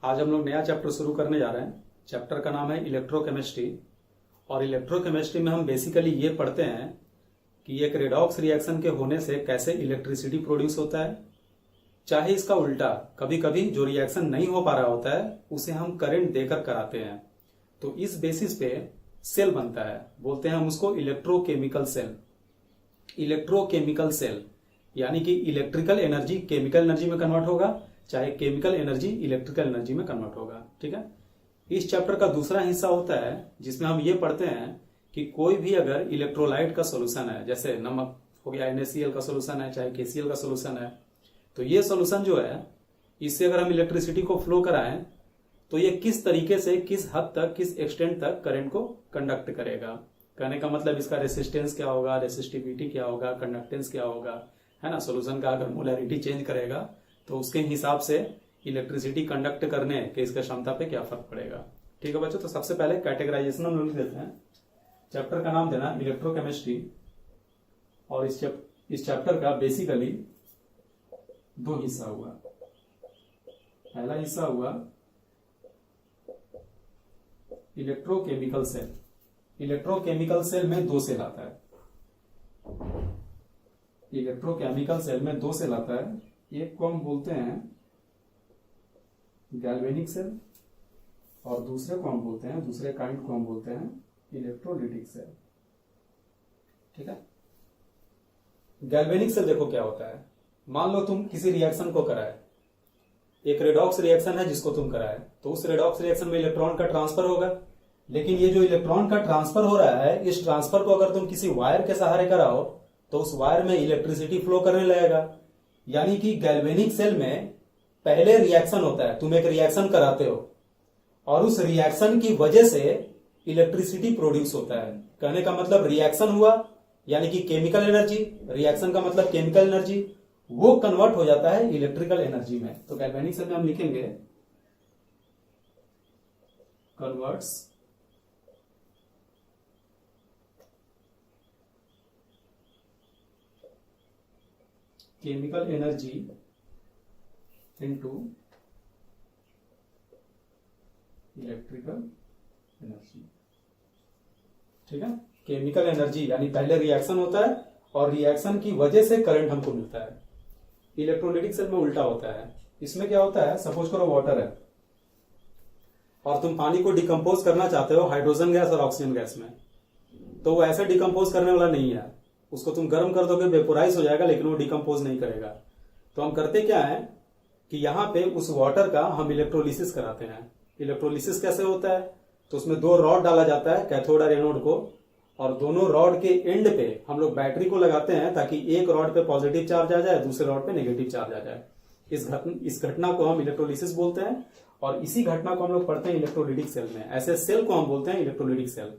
आज हम लोग नया चैप्टर शुरू करने जा रहे हैं। चैप्टर का नाम है इलेक्ट्रोकेमिस्ट्री। और इलेक्ट्रोकेमिस्ट्री में हम बेसिकली ये पढ़ते हैं कि एक रेडॉक्स रिएक्शन के होने से कैसे इलेक्ट्रिसिटी प्रोड्यूस होता है, चाहे इसका उल्टा कभी कभी जो रिएक्शन नहीं हो पा रहा होता है उसे हम करंट देकर कराते हैं। तो इस बेसिस पे सेल बनता है, बोलते हैं हम उसको इलेक्ट्रोकेमिकल सेल। इलेक्ट्रोकेमिकल सेल यानी कि इलेक्ट्रिकल एनर्जी केमिकल एनर्जी में कन्वर्ट होगा, चाहे केमिकल एनर्जी इलेक्ट्रिकल एनर्जी में कन्वर्ट होगा। ठीक है। इस चैप्टर का दूसरा हिस्सा होता है जिसमें हम ये पढ़ते हैं कि कोई भी अगर इलेक्ट्रोलाइट का सोल्यूशन है, जैसे नमक हो गया NaCl का सोल्यूशन है, चाहे KCl का सोल्यूशन है, तो ये सोल्यूशन जो है इससे अगर हम इलेक्ट्रिसिटी को फ्लो कराएं तो ये किस तरीके से, किस हद तक, किस एक्सटेंट तक करंट को कंडक्ट करेगा। कहने का मतलब इसका रेसिस्टेंस क्या होगा, रेसिस्टिविटी क्या होगा, कंडक्टेंस क्या होगा, है ना। सोल्यूशन का अगर मोलैरिटी चेंज करेगा तो उसके हिसाब से इलेक्ट्रिसिटी कंडक्ट करने के इसका क्षमता पे क्या फर्क पड़ेगा। ठीक है बच्चों, तो सबसे पहले कैटेगराइजेशन हम लिख देते हैं। चैप्टर का नाम देना इलेक्ट्रोकेमिस्ट्री। और इस चैप्टर का बेसिकली दो हिस्सा हुआ। पहला हिस्सा हुआ इलेक्ट्रोकेमिकल सेल। इलेक्ट्रोकेमिकल सेल में दो सेल आता है। इलेक्ट्रोकेमिकल सेल में दो सेल आता है। एक को हम बोलते हैं गैल्वेनिक सेल और दूसरे को हम बोलते हैं, दूसरे काइंड को हम बोलते हैं इलेक्ट्रोलिटिक सेल। ठीक है। गैल्वेनिक सेल देखो क्या होता है। मान लो तुम किसी रिएक्शन को कराए, एक रेडॉक्स रिएक्शन है जिसको तुम कराए, तो उस रेडॉक्स रिएक्शन में इलेक्ट्रॉन का ट्रांसफर होगा। लेकिन ये जो इलेक्ट्रॉन का ट्रांसफर हो रहा है, इस ट्रांसफर को अगर तुम किसी वायर के सहारे कराओ तो उस वायर में इलेक्ट्रिसिटी फ्लो करने लगेगा। यानी कि गैल्वेनिक सेल में पहले रिएक्शन होता है, तुम एक रिएक्शन कराते हो और उस रिएक्शन की वजह से इलेक्ट्रिसिटी प्रोड्यूस होता है। कहने का मतलब रिएक्शन हुआ यानी कि केमिकल एनर्जी, रिएक्शन का मतलब केमिकल एनर्जी, वो कन्वर्ट हो जाता है इलेक्ट्रिकल एनर्जी में। तो गैल्वेनिक सेल में हम लिखेंगे converts chemical energy into electrical energy. ठीक है। केमिकल एनर्जी यानी पहले रिएक्शन होता है और रिएक्शन की वजह से करंट हमको मिलता है। इलेक्ट्रोलिटिक सेल में उल्टा होता है। इसमें क्या होता है, सपोज करो वाटर है और तुम पानी को डिकम्पोज करना चाहते हो हाइड्रोजन गैस और ऑक्सीजन गैस में, तो वो ऐसे डिकम्पोज करने वाला नहीं है। उसको तुम गर्म कर दोगे, वेपोराइज हो जाएगा, लेकिन वो डिकम्पोज नहीं करेगा। तो हम करते क्या है कि यहां पे उस वाटर का हम इलेक्ट्रोलिसिस कराते हैं। इलेक्ट्रोलिसिस कैसे होता है, तो उसमें दो रॉड डाला जाता है, कैथोड और एनोड को, और दोनों रॉड के एंड पे हम लोग बैटरी को लगाते हैं ताकि एक रॉड पे पॉजिटिव चार्ज आ जाए, दूसरे रॉड पे नेगेटिव चार्ज आ जाए। इस घटना को हम इलेक्ट्रोलिसिस बोलते हैं और इसी घटना को हम लोग पढ़ते हैं इलेक्ट्रोलिटिक सेल में। ऐसे सेल को हम बोलते हैं इलेक्ट्रोलिटिक सेल।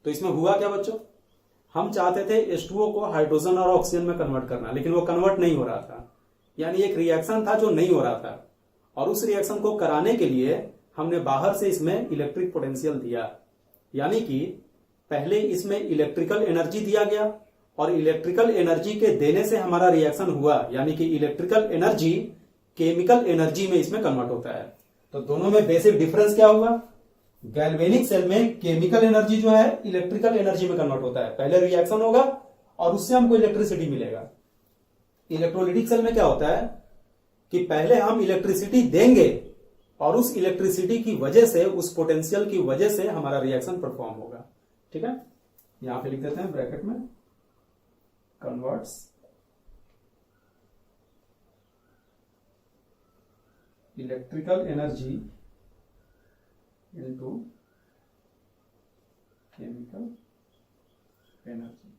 तो इसमें हुआ क्या बच्चों, हम चाहते थे H2O को हाइड्रोजन और ऑक्सीजन में कन्वर्ट करना, लेकिन वो कन्वर्ट नहीं हो रहा था। यानी एक रिएक्शन था जो नहीं हो रहा था, और उस रिएक्शन को कराने के लिए हमने बाहर से इसमें इलेक्ट्रिक पोटेंशियल दिया। यानी कि पहले इसमें इलेक्ट्रिकल एनर्जी दिया गया और इलेक्ट्रिकल एनर्जी के देने से हमारा रिएक्शन हुआ, यानी कि इलेक्ट्रिकल एनर्जी केमिकल एनर्जी में इसमें कन्वर्ट होता है। तो दोनों में बेसिक डिफरेंस क्या हुआ, गैल्वेनिक सेल में केमिकल एनर्जी जो है इलेक्ट्रिकल एनर्जी में कन्वर्ट होता है। पहले रिएक्शन होगा और उससे हमको इलेक्ट्रिसिटी मिलेगा। इलेक्ट्रोलिटिक सेल में क्या होता है कि पहले हम इलेक्ट्रिसिटी देंगे और उस इलेक्ट्रिसिटी की वजह से, उस पोटेंशियल की वजह से हमारा रिएक्शन परफॉर्म होगा। ठीक है। यहां पे लिख देते हैं ब्रैकेट में converts electrical energy into chemical energy.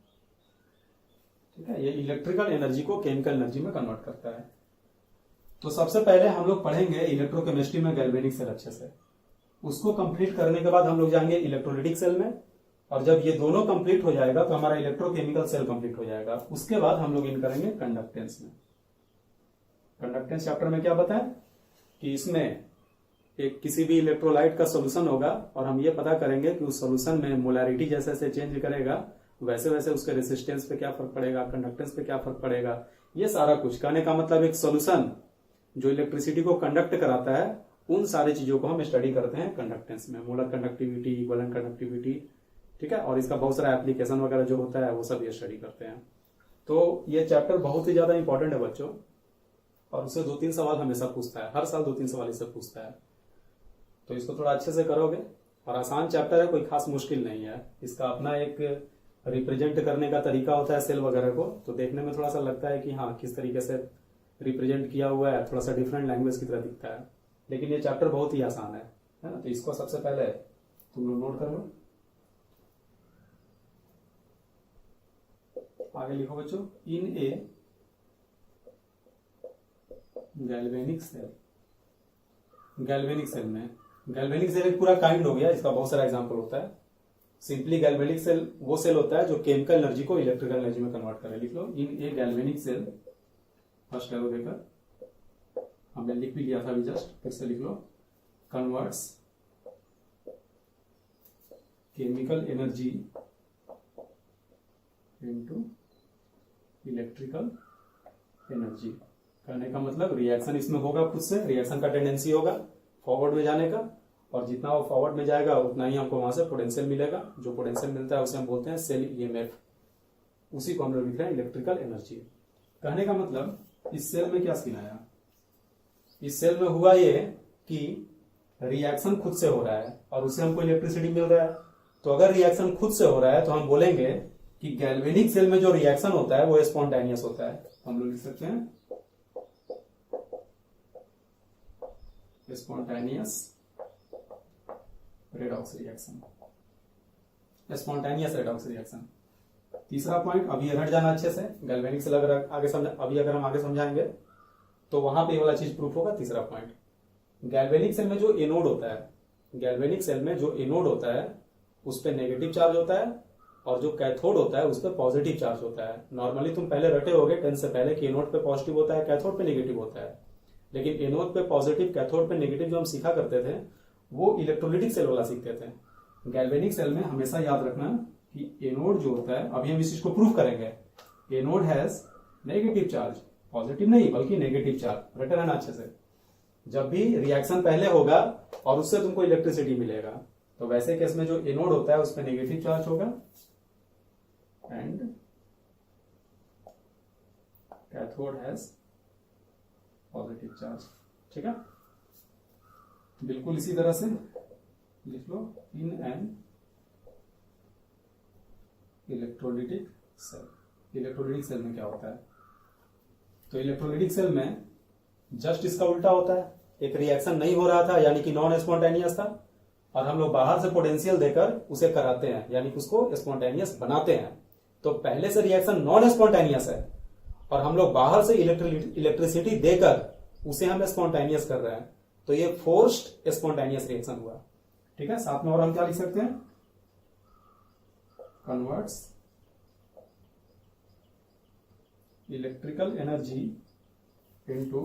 ठीक है। ये इलेक्ट्रिकल एनर्जी को केमिकल एनर्जी में कन्वर्ट करता है। तो सबसे पहले हम लोग पढ़ेंगे इलेक्ट्रोकेमिस्ट्री में गैल्वेनिक सेल अच्छे से। उसको कंप्लीट करने के बाद हम लोग जाएंगे इलेक्ट्रोलिटिक सेल में, और जब ये दोनों कंप्लीट हो जाएगा तो हमारा इलेक्ट्रोकेमिकल सेल कंप्लीट हो जाएगा। उसके बाद हम लोग इन करेंगे कंडक्टेंस में। कंडक्टेंस चैप्टर में क्या बताएं कि इसमें एक किसी भी इलेक्ट्रोलाइट का सोल्यूशन होगा और हम ये पता करेंगे कि उस सोल्यूशन में मोलैरिटी जैसे जैसे चेंज करेगा वैसे वैसे उसके रेसिस्टेंस पे क्या फर्क पड़ेगा, कंडक्टेंस पे क्या फर्क पड़ेगा, ये सारा कुछ। कहने का मतलब एक सोल्यूशन जो इलेक्ट्रिसिटी को कंडक्ट कराता है उन सारी चीजों को हम स्टडी करते हैं कंडक्टेंस में, मोलर कंडक्टिविटी, इक्विवेलेंट कंडक्टिविटी, ठीक है, और इसका बहुत सारा एप्लीकेशन वगैरह जो होता है वो सब ये स्टडी करते हैं। तो ये चैप्टर बहुत ही ज्यादा इंपॉर्टेंट है बच्चों, और उससे 2-3 सवाल हमेशा पूछता है, हर साल 2-3 सवाल इससे पूछता है। तो इसको थोड़ा अच्छे से करोगे, और आसान चैप्टर है, कोई खास मुश्किल नहीं है। इसका अपना एक रिप्रेजेंट करने का तरीका होता है सेल वगैरह को, तो देखने में थोड़ा सा लगता है कि हाँ किस तरीके से रिप्रेजेंट किया हुआ है, थोड़ा सा डिफरेंट लैंग्वेज की तरह दिखता है, लेकिन ये चैप्टर बहुत ही आसान है ना। तो इसको सबसे पहले तुम लोग नोट कर लो। आगे लिखो बच्चों, इन ए गैल्वेनिक सेल। गैल्वेनिक सेल में, गैल्वेनिक सेल एक पूरा काइंड हो गया, इसका बहुत सारा एग्जांपल होता है। सिंपली गैल्वेनिक सेल वो सेल होता है जो केमिकल एनर्जी को इलेक्ट्रिकल एनर्जी में कन्वर्ट करे। लिख लो, इन ए गैल्वेनिक सेल, फर्स्ट एरो देकर हमने लिख भी लिया था अभी जस्ट, फिर से लिख लो, converts chemical energy into electrical energy. करने का मतलब रिएक्शन इसमें होगा, खुद से रिएक्शन का टेंडेंसी होगा फॉरवर्ड में जाने का, और जितना वो फॉरवर्ड में जाएगा उतना ही हमको वहां से पोटेंशियल मिलेगा। जो पोटेंशियल मिलता है उसे हम बोलते हैं सेल ईएमएफ, उसी को हम लोग लिख रहे हैं इलेक्ट्रिकल एनर्जी। कहने का मतलब इस सेल में क्या सीन आया, इस सेल में हुआ ये कि रिएक्शन खुद से हो रहा है और उससे हमको इलेक्ट्रिसिटी मिल रहा है। तो अगर रिएक्शन खुद से हो रहा है तो हम बोलेंगे कि गैल्वेनिक सेल में जो रिएक्शन होता है वो स्पॉन्टेनियस होता है। हम लोग लिख सकते हैं spontaneous redox reaction, spontaneous redox reaction. तीसरा पॉइंट अभी हट जाना अच्छे से, गैल्वेनिक सेल अगर आगे अगर हम आगे समझाएंगे तो वहां पे ये वाला चीज प्रूफ होगा। तीसरा पॉइंट, गैल्वेनिक सेल में जो एनोड होता है, गैल्वेनिक सेल में जो एनोड होता है उस पर नेगेटिव चार्ज होता है, और जो कैथोड होता है उस पर पॉजिटिव चार्ज होता है। नॉर्मली तुम पहले रटे होगे 10 से पहले कि एनोड पे पॉजिटिव होता है, कैथोड पे नेगेटिव होता है, लेकिन एनोड पे पॉजिटिव, कैथोड पे नेगेटिव जो हम सीखा करते थे वो इलेक्ट्रोलिटिक सेल वाला सीखते थे। गैल्वेनिक सेल में हमेशा याद रखना कि एनोड जो होता है, अभी हम इस चीज को प्रूफ करेंगे, anode has negative charge, positive नहीं बल्कि नेगेटिव चार्ज। रटे रहना अच्छे से। जब भी रिएक्शन पहले होगा और उससे तुमको इलेक्ट्रिसिटी मिलेगा, तो वैसे केस में जो एनोड होता है उस पर नेगेटिव चार्ज होगा and cathode has positive charge. ठीक है, बिल्कुल इसी तरह से लिख लो, in an electrolytic cell. Electrolytic cell में क्या होता है, तो इलेक्ट्रोलिटिक सेल में जस्ट इसका उल्टा होता है। एक रिएक्शन नहीं हो रहा था यानी कि नॉन स्पॉन्टेनियस था, और हम लोग बाहर से पोटेंशियल देकर उसे कराते हैं यानी कि उसको स्पॉन्टेनियस बनाते हैं। तो पहले से रिएक्शन नॉन स्पॉन्टेनियस है और हम लोग बाहर से इलेक्ट्रिसिटी देकर उसे हम स्पॉन्टेनियस कर रहे हैं, तो ये फोर्स्ड स्पॉन्टेनियस रिएक्शन हुआ। ठीक है, साथ में और हम क्या लिख सकते हैं, converts electrical energy into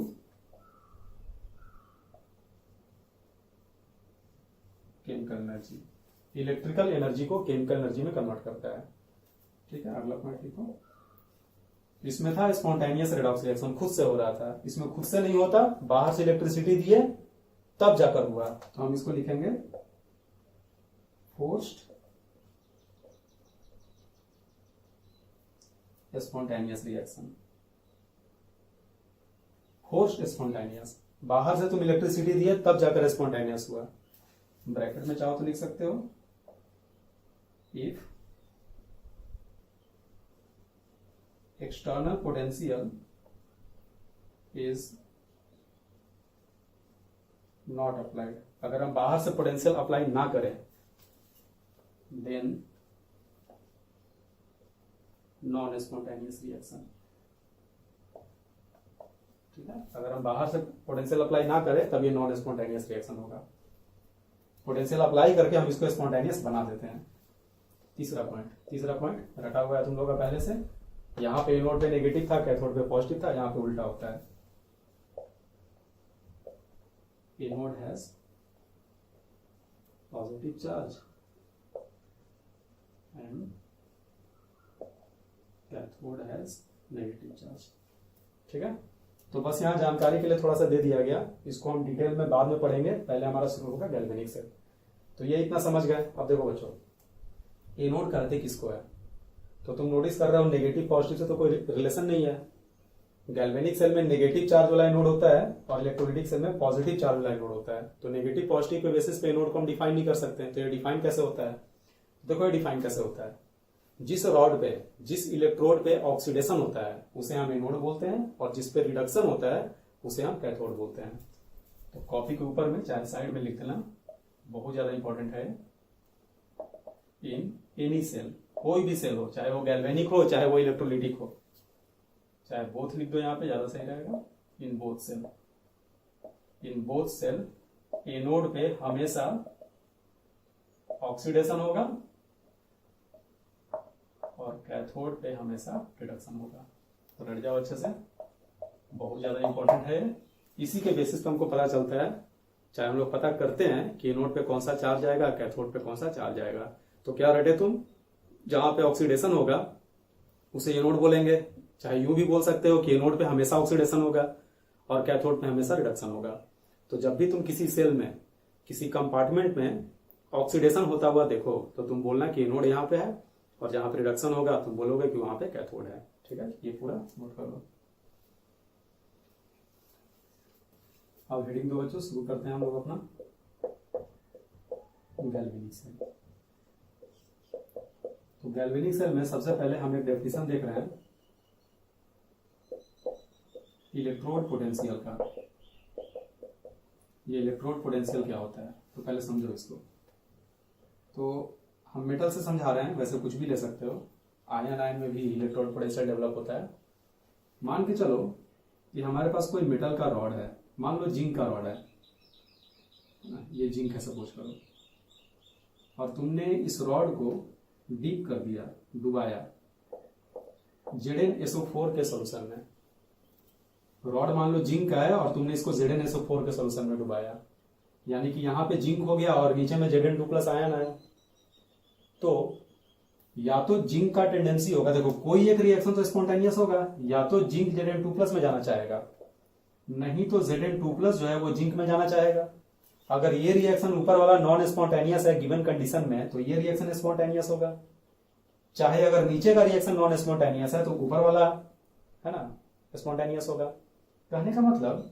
chemical energy. Electrical energy को केमिकल एनर्जी में कन्वर्ट करता है। ठीक है, अगला पॉइंट लिखो। इसमें था स्पॉन्टेनियस रेडॉक्स रिएक्शन, खुद से हो रहा था। इसमें खुद से नहीं होता, बाहर से इलेक्ट्रिसिटी दिए तब जाकर हुआ। तो हम इसको लिखेंगे forced spontaneous reaction. Forced spontaneous, बाहर से तुम इलेक्ट्रिसिटी दिए तब जाकर स्पॉन्टेनियस हुआ। ब्रैकेट में चाहो तो लिख सकते हो, if external potential is not applied, अगर हम बाहर से पोटेंशियल अप्लाई ना करें, देन नॉन स्पॉन्टेनियस रिएक्शन। ठीक है, अगर हम बाहर से पोटेंशियल अप्लाई ना करें तब ये नॉन स्पॉन्टेनियस रिएक्शन होगा। पोटेंशियल अप्लाई करके हम इसको स्पॉन्टेनियस बना देते हैं। तीसरा पॉइंट रटा हुआ है तुम लोगों का पहले से, यहां पे एनोड पे नेगेटिव था, कैथोड पे पॉजिटिव था, यहां पे उल्टा होता है। Anode has positive charge and cathode has negative charge. ठीक है, तो बस यहाँ जानकारी के लिए थोड़ा सा दे दिया गया, इसको हम डिटेल में बाद में पढ़ेंगे, पहले हमारा शुरू होगा गैल्वेनिक सेल। तो ये इतना समझ गए। अब देखो बच्चों, एनोड कहते किसको है, तो तुम नोटिस कर रहे हो नेगेटिव पॉजिटिव से तो कोई रिलेशन नहीं है। गैल्वेनिक सेल में नेगेटिव चार्ज वाला एनोड होता है और इलेक्ट्रोलाइटिक सेल में पॉजिटिव चार्ज वाला एनोड होता है। तो नेगेटिव पॉजिटिव के बेसिस पे एनोड को हम डिफाइन नहीं कर सकते हैं। तो ये डिफाइन कैसे होता है, देखो ये डिफाइन कैसे होता है, जिस रॉड पे, जिस इलेक्ट्रोड पे ऑक्सीडेशन होता है उसे हम एनोड बोलते हैं, और जिस पे रिडक्शन होता है उसे हम कैथोड बोलते हैं। तो कॉपी के ऊपर में चाहे साइड में लिख देना, बहुत ज्यादा इंपॉर्टेंट है। इन एनी सेल, कोई भी सेल हो, चाहे वो गैल्वेनिक हो चाहे वो इलेक्ट्रोलाइटिक हो, चाहे बोथ लिख दो यहाँ पे, ज्यादा सही रहेगा। In both cell, in both cell anode पे हमेशा ऑक्सीडेशन होगा और कैथोड पे हमेशा रिडक्शन होगा। तो रट जाओ अच्छे से, बहुत ज्यादा इंपॉर्टेंट है। इसी के बेसिस पे हमको पता चलता है, चाहे हम लोग पता करते हैं कि एनोड पे कौन सा चार्ज आएगा, कैथोड पे कौन सा चार्ज आएगा। तो क्या रटे तुम, जहां पे ऑक्सीडेशन होगा उसे एनोड बोलेंगे, चाहे यूं भी बोल सकते हो कि एनोड पे हमेशा ऑक्सीडेशन होगा और कैथोड पे हमेशा रिडक्शन होगा। तो जब भी तुम किसी सेल में, किसी कंपार्टमेंट में ऑक्सीडेशन होता हुआ देखो तो तुम बोलना कि एनोड यहाँ पे है, और जहां पे रिडक्शन होगा तुम बोलोगे कि वहां पे कैथोड है। ठीक है, ये पूरा नोट कर लो। अब हेडिंग दो बच्चों, शुरू करते हैं हम लोग अपना गैल्वेनिक सेल। तो गैल्वेनिक सेल में सबसे पहले हम एक डेफिनेशन देख रहे हैं इलेक्ट्रोड पोटेंशियल का। ये इलेक्ट्रोड पोटेंशियल क्या होता है, तो पहले समझो इसको। तो हम मेटल से समझा रहे हैं, वैसे कुछ भी ले सकते हो। आयन में भी इलेक्ट्रोड पोटेंशियल डेवलप होता है। मान के चलो कि हमारे पास कोई मेटल का रॉड है, मान लो जिंक का रॉड है, ये जिंक है सपोज करो, और तुमने इस रॉड को डीप कर दिया, डुबाया ZnSO4 के सोल्यूशन में। रॉड मान लो जिंक का है और तुमने इसको ZnSO4 के सोल्यूशन में डुबाया, यानी कि यहां पे जिंक हो गया और नीचे में Zn2+ आयन आया। तो या तो जिंक का टेंडेंसी होगा, देखो कोई एक रिएक्शन तो स्पॉन्टेनियस होगा, या तो जिंक Zn2+ में जाना चाहेगा, नहीं तो Zn2+ जो है वो जिंक में जाना चाहेगा। अगर ये रिएक्शन ऊपर वाला नॉन स्पॉन्टेनियस है गिवन कंडीशन में, तो ये रिएक्शन स्पॉन्टेनियस होगा। चाहे अगर नीचे का रिएक्शन नॉन स्पॉन्टेनियस है तो ऊपर वाला है ना स्पॉन्टेनियस होगा। कहने का मतलब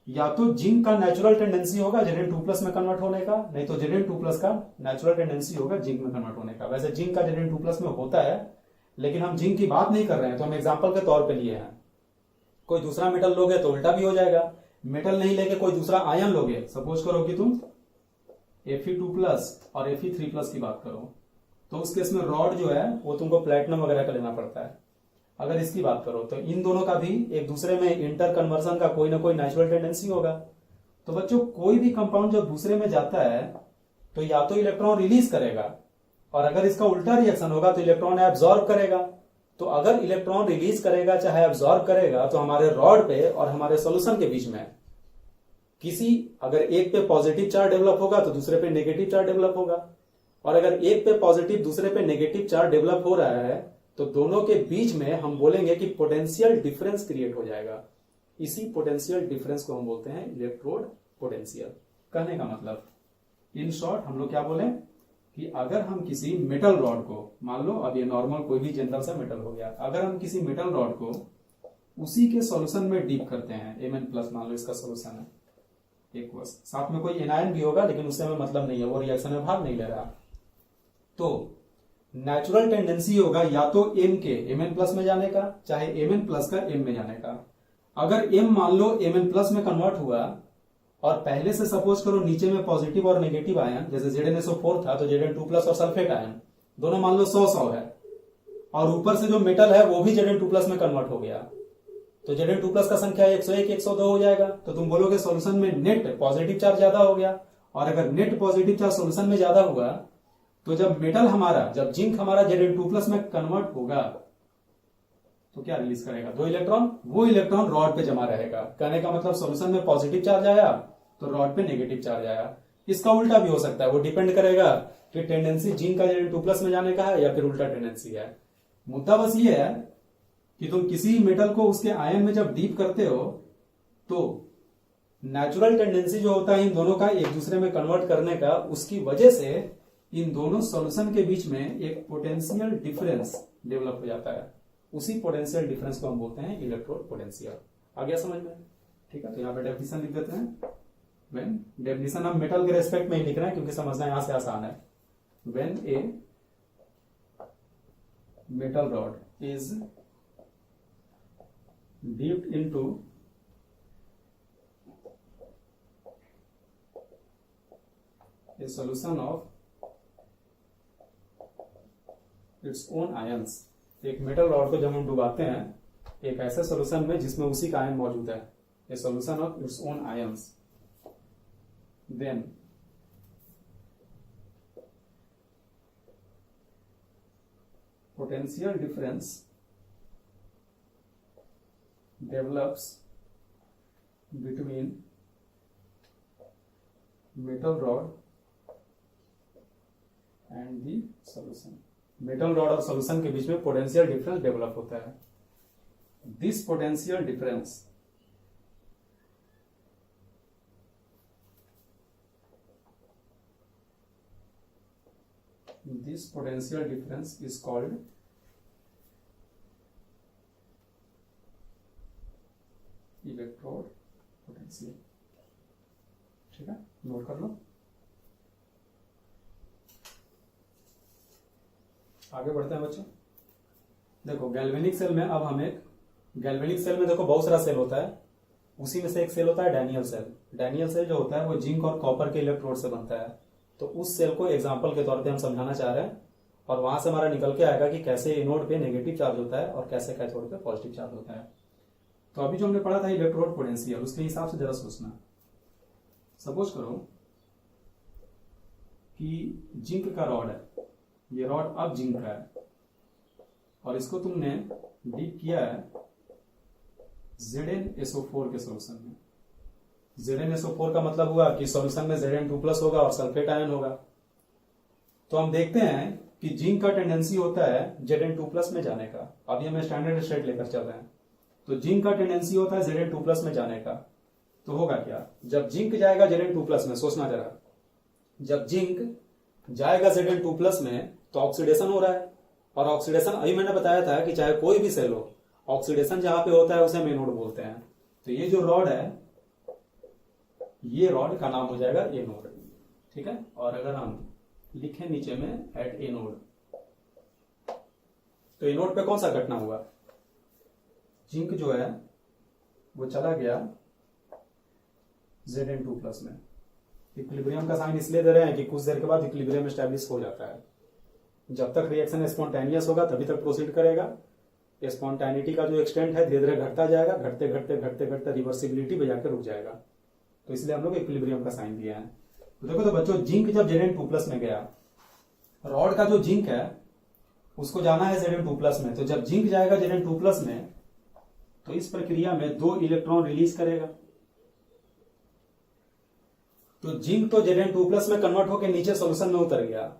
या तो जिंक का नेचुरल टेंडेंसी होगा Zn2+ में कन्वर्ट होने का, नहीं तो Zn2+ का नेचुरल टेंडेंसी होगा जिंक में कन्वर्ट होने का। वैसे जिंक का Zn2+ में होता है, लेकिन हम जिंक की बात नहीं कर रहे हैं, तो हम एग्जांपल के तौर पे लिए हैं। कोई दूसरा मेटल लोगे तो उल्टा भी हो जाएगा। मेटल नहीं लेके कोई दूसरा आयन लोगे, सपोज करो कि तुम Fe2+ और Fe3+ की बात करो, तो उस केस में रॉड जो है वो तुमको प्लेटिनम वगैरह का लेना पड़ता है। अगर इसकी बात करो तो इन दोनों का भी एक दूसरे में इंटर कन्वर्सन का कोई ना कोई नेचुरल टेंडेंसी होगा। तो बच्चों कोई भी कंपाउंड जब दूसरे में जाता है तो या तो इलेक्ट्रॉन रिलीज करेगा, और अगर इसका उल्टा रिएक्शन होगा तो इलेक्ट्रॉन एब्जॉर्ब करेगा। तो अगर इलेक्ट्रॉन रिलीज करेगा चाहे एब्जॉर्ब करेगा, तो हमारे रॉड पे और हमारे सोल्यूशन के बीच में किसी, अगर एक पे पॉजिटिव चार्ज डेवलप होगा तो दूसरे पे नेगेटिव चार्ज डेवलप होगा, और अगर एक पे पॉजिटिव दूसरे पे नेगेटिव चार्ज डेवलप हो रहा है तो दोनों के बीच में हम बोलेंगे कि पोटेंशियल डिफरेंस क्रिएट हो जाएगा। इसी पोटेंशियल डिफरेंस को हम बोलते हैं इलेक्ट्रोड पोटेंशियल। कहने का मतलब इन शॉर्ट हम लोग क्या बोले कि अगर हम किसी मेटल रॉड को, मान लो अब ये नॉर्मल कोई भी जनरल सा मेटल हो गया, अगर हम किसी मेटल रॉड को उसी के सॉल्यूशन में डीप करते हैं, Mn+ मान लो इसका सॉल्यूशन है, एक वर्ष साथ में कोई एनायन भी होगा लेकिन उससे हमें मतलब नहीं है, वो रिएक्शन में भाग नहीं ले रहा, तो नेचुरल टेंडेंसी होगा या तो M के Mn+ में जाने का, चाहे Mn+ का M में जाने का। अगर M मान लो Mn+ में कन्वर्ट हुआ और पहले से सपोज करो नीचे में पॉजिटिव और नेगेटिव आयन, जैसे ZnSO4 था तो Zn2+ और सल्फेट आयन दोनों मान लो 100-100 है, और ऊपर से जो मेटल है वो भी Zn2+ में कन्वर्ट हो गया, तो Zn2+ का संख्या 101-102 हो जाएगा। तो तुम बोलोगे सॉल्यूशन में नेट पॉजिटिव चार्ज ज्यादा हो गया, और अगर नेट पॉजिटिव चार्ज सॉल्यूशन में ज्यादा हुआ तो जब मेटल हमारा, जब जिंक हमारा Zn2+ में कन्वर्ट होगा तो क्या रिलीज करेगा, 2 इलेक्ट्रॉन, वो इलेक्ट्रॉन रॉड पे जमा रहेगा। कहने का मतलब सॉल्यूशन में पॉजिटिव चार्ज आया तो रॉड पे नेगेटिव चार्ज आया। इसका उल्टा भी हो सकता है, वो डिपेंड करेगा कि टेंडेंसी जिंक का Zn2+ में जाने का है या फिर उल्टा टेंडेंसी है। मुद्दा बस ये है कि तुम किसी मेटल को उसके आयन में जब डीप करते हो तो नेचुरल टेंडेंसी जो होता है इन दोनों का एक दूसरे में कन्वर्ट करने का, उसकी वजह से इन दोनों सॉल्यूशन के बीच में एक पोटेंशियल डिफरेंस डेवलप हो जाता है। उसी पोटेंशियल डिफरेंस को हम बोलते हैं इलेक्ट्रोड पोटेंशियल। आ गया समझ में? ठीक है, तो यहाँ पे डेफिनेशन लिख देते हैं। व्हेन, डेफिनेशन हम मेटल के रेस्पेक्ट में ही लिख रहे हैं क्योंकि समझना यहां से आसान है। When a metal rod is dipped into a solution of its own ions, एक मेटल रॉड को जब हम डुबाते हैं एक ऐसे सोल्यूशन में जिसमें उसी का आयन मौजूद है, a solution of its own ions, then potential difference develops between metal rod and the solution. Metal rod और सॉल्यूशन के बीच में पोटेंशियल डिफरेंस डेवलप होता है। This potential difference is called electrode potential. ठीक है, नोट कर लो। आगे बढ़ते हैं बच्चों। देखो गैल्वेनिक सेल में अब हम एक गैल्वेनिक सेल में देखो बहुत सारा सेल होता है, उसी में से एक सेल होता है डैनियल सेल। डैनियल सेल जो होता है वो जिंक और कॉपर के इलेक्ट्रोड से बनता है। तो उस सेल को एग्जाम्पल के तौर पे हम समझाना चाह रहे हैं और वहां से हमारा निकल के आएगा कि कैसे एनोड पे नेगेटिव चार्ज होता है और कैसे कैथोड पे पॉजिटिव चार्ज होता है। तो अभी जो हमने पढ़ा था इलेक्ट्रोड पोटेंशियल, उसके हिसाब से जरा सोचना। सपोज करो कि जिंक का रॉड है, ये रॉड अब जिंक का है और इसको तुमने डीप किया है ZnSO4 के सॉल्यूशन में। ZnSO4 का मतलब हुआ कि सॉल्यूशन में Zn2+ होगा और सल्फेट आयन होगा। तो हम देखते हैं कि जिंक का टेंडेंसी होता है Zn2+ में जाने का। अभी हमें स्टैंडर्ड स्टेट लेकर चल रहे हैं। तो जिंक का टेंडेंसी होता है Zn2+ में जाने का। तो होगा क्या, जब जिंक जाएगा Zn2+ में, सोचना जरा, जब जिंक जाएगा Zn2+ में तो ऑक्सीडेशन हो रहा है। और ऑक्सीडेशन अभी मैंने बताया था कि चाहे कोई भी सेल हो, ऑक्सीडेशन जहां पे होता है उसे हम एनोड बोलते हैं। तो ये जो रॉड है, ये रॉड का नाम हो जाएगा एनोड। ठीक है, और अगर हम लिखें नीचे में एट एनोड, तो एनोड पे कौन सा घटना हुआ, जिंक जो है वो चला गया Zn2+ में। इक्विलिब्रियम का साइन इसलिए दे रहे हैं कि कुछ देर के बाद इक्विलिब्रियम एस्टैब्लिश हो जाता है। जब तक रिएक्शन स्पॉन्टेनियस होगा तभी तक प्रोसीड करेगा। स्पॉन्टेनिटी का जो एक्सटेंट है धीरे धीरे घटता जाएगा, घटते घटते घटते घटते रिवर्सिबिलिटी पे जाकर रुक जाएगा। तो इसलिए हम लोग इक्विलिब्रियम का साइन दिया है। तो देखो तो बच्चों, जिंक जब Zn2+ में गया, रॉड का जो जिंक है उसको जाना है Zn2+ में। तो जब जिंक जाएगा Zn2+ में तो इस प्रक्रिया में 2 इलेक्ट्रॉन रिलीज करेगा। तो जिंक तो Zn2+ में कन्वर्ट होकर नीचे सॉल्यूशन में उतर गया,